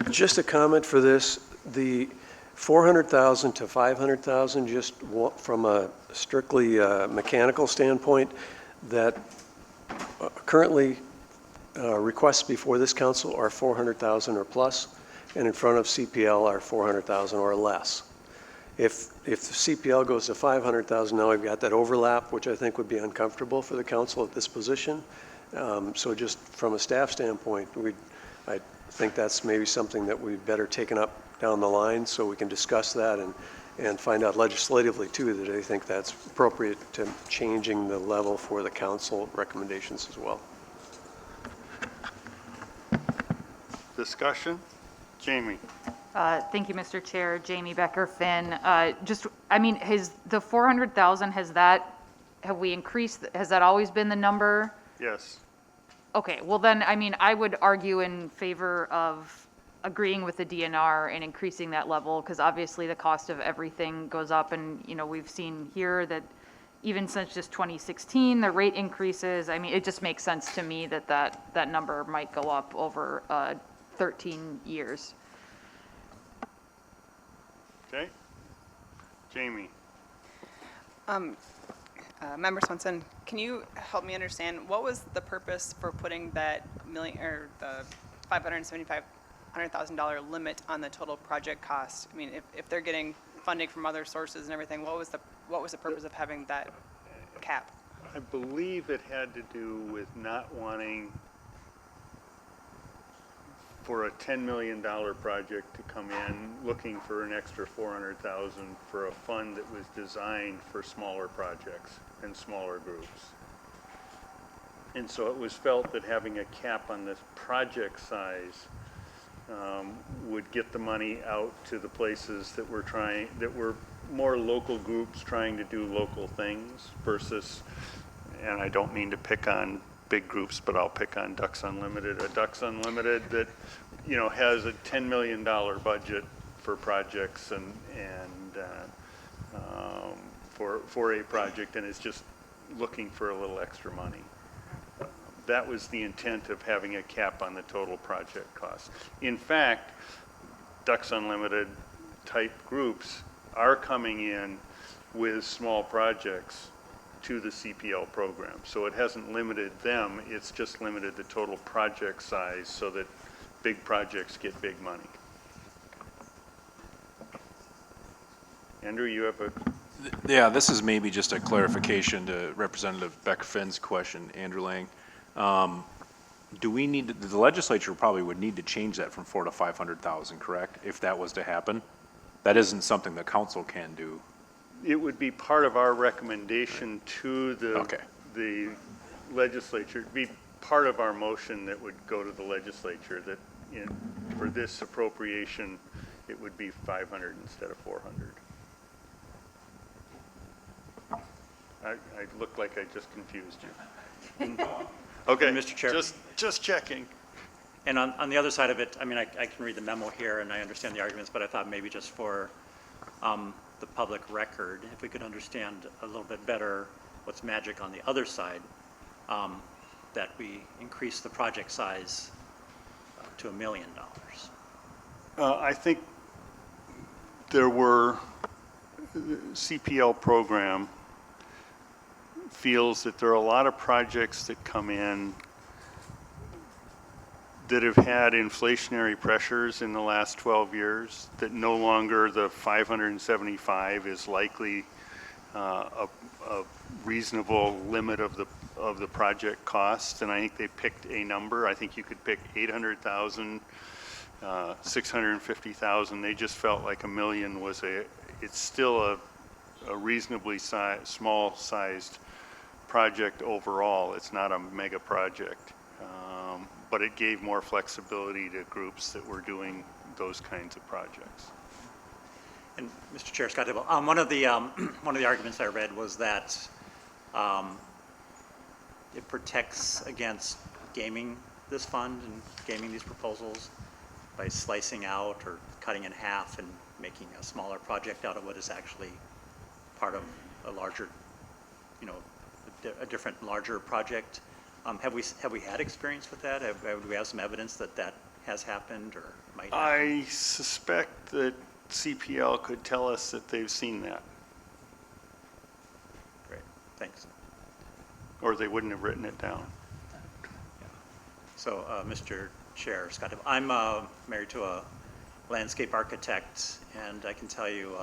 Just a comment for this. The 400,000 to 500,000, just from a strictly mechanical standpoint, that currently requests before this council are 400,000 or plus, and in front of CPL are 400,000 or less. If the CPL goes to 500,000, now we've got that overlap, which I think would be uncomfortable for the council at this position. So just from a staff standpoint, I think that's maybe something that we'd better taken up down the line so we can discuss that and find out legislatively too that I think that's appropriate to changing the level for the council recommendations as well. Discussion? Jamie? Thank you, Mr. Chair. Jamie Becker-Finn. The 400,000, have we increased, has that always been the number? Yes. Okay, well then, I would argue in favor of agreeing with the DNR and increasing that level, because obviously the cost of everything goes up, and, we've seen here that even since just 2016, the rate increases. It just makes sense to me that number might go up over 13 years. Okay. Jamie? Member Swenson, can you help me understand, what was the purpose for putting that million, or the $575,000 limit on the total project cost? I mean, if they're getting funding from other sources and everything, what was the purpose of having that cap? I believe it had to do with not wanting for a $10 million project to come in, looking for an extra $400,000 for a fund that was designed for smaller projects and smaller groups. And so it was felt that having a cap on this project size would get the money out to the places that were more local groups trying to do local things versus, and I don't mean to pick on big groups, but I'll pick on Ducks Unlimited. A Ducks Unlimited that, you know, has a $10 million budget for projects and for a project and is just looking for a little extra money. That was the intent of having a cap on the total project cost. In fact, Ducks Unlimited type groups are coming in with small projects to the CPL program. So it hasn't limited them, it's just limited the total project size so that big projects get big money. Andrew, you have a... Yeah, this is maybe just a clarification to Representative Beck-Finn's question, Andrew Lang. Do we need to, the legislature probably would need to change that from 400 to 500,000, correct? If that was to happen? That isn't something the council can do. It would be part of our recommendation to the legislature. It'd be part of our motion that would go to the legislature that for this appropriation, it would be 500 instead of 400. I look like I just confused you. Okay, Mr. Chair. Just checking. And on the other side of it, I mean, I can read the memo here and I understand the arguments, but I thought maybe just for the public record, if we could understand a little bit better what's magic on the other side, that we increase the project size to $1 million. I think there were, the CPL program feels that there are a lot of projects that come in that have had inflationary pressures in the last 12 years, that no longer the 575 is likely a reasonable limit of the project cost. And I think they picked a number. I think you could pick 800,000, 650,000. They just felt like $1 million was it's still a reasonably small sized project overall. It's not a mega project. But it gave more flexibility to groups that were doing those kinds of projects. And Mr. Chair, Scott Dibble, one of the arguments I read was that it protects against gaming this fund and gaming these proposals by slicing out or cutting in half and making a smaller project out of what is actually part of a larger, you know, a different larger project. Have we had experience with that? Do we have some evidence that that has happened or might happen? I suspect that CPL could tell us that they've seen that. Great, thanks. Or they wouldn't have written it down. So, Mr. Chair, Scott, I'm married to a landscape architect, and I can tell you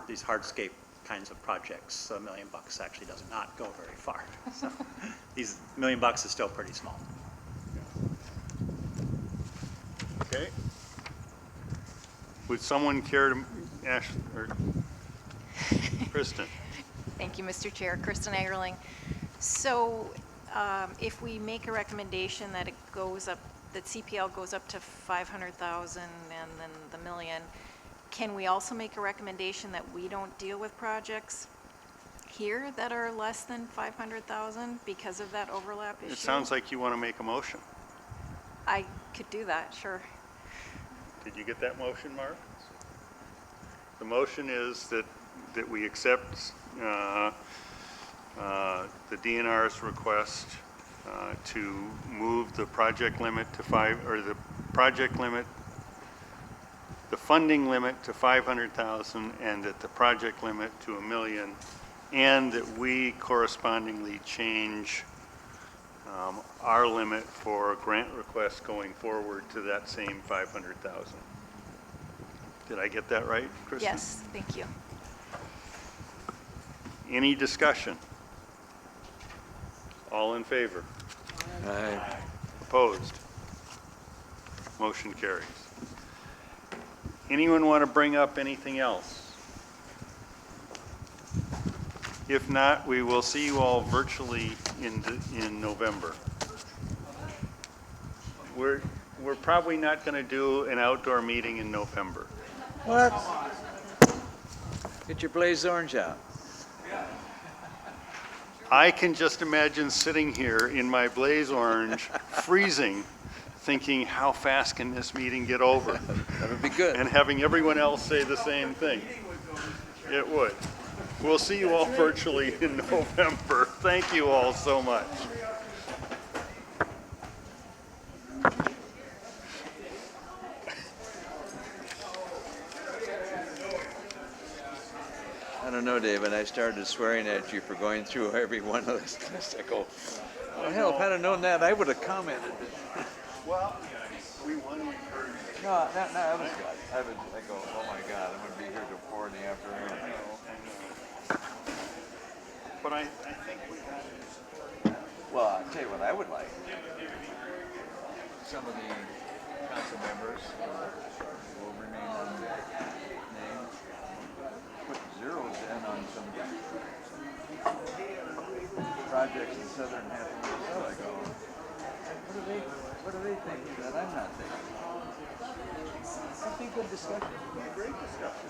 these hardscape kinds of projects, $1 million actually does not go very far. So these $1 million is still pretty small. Okay. Would someone care to ask, or Kristen? Thank you, Mr. Chair. Kristen Egerling. So if we make a recommendation that it goes up, that CPL goes up to 500,000 and then the million, can we also make a recommendation that we don't deal with projects here that are less than 500,000 because of that overlap issue? It sounds like you want to make a motion. I could do that, sure. Did you get that motion, Mark? The motion is that we accept the DNR's request to move the project limit to the project limit the funding limit to 500,000 and that the project limit to $1 million, and that we correspondingly change our limit for grant requests going forward to that same 500,000. Did I get that right, Kristen? Yes, thank you. Any discussion? All in favor? Aye. Opposed? Motion carries. Anyone want to bring up anything else? If not, we will see you all virtually in November. We're probably not going to do an outdoor meeting in November. What? Get your Blaze Orange out. I can just imagine sitting here in my Blaze Orange, freezing, thinking, how fast can this meeting get over? That would be good. And having everyone else say the same thing. It would. We'll see you all virtually in November. Thank you all so much. I don't know, David, I started swearing at you for going through every one of this list. I go, well, hell, if I'd have known that, I would have commented. Well, we want to encourage. No, that was good. I go, oh my God, I'm going to be here till 4 in the afternoon. I know. But I think we got it. Well, I'll tell you what I would like. Some of the council members will remain unnamed. Put zeros in on some projects in southern half of Minnesota. I go, what are they thinking that I'm not thinking? I think good discussion. Great discussion.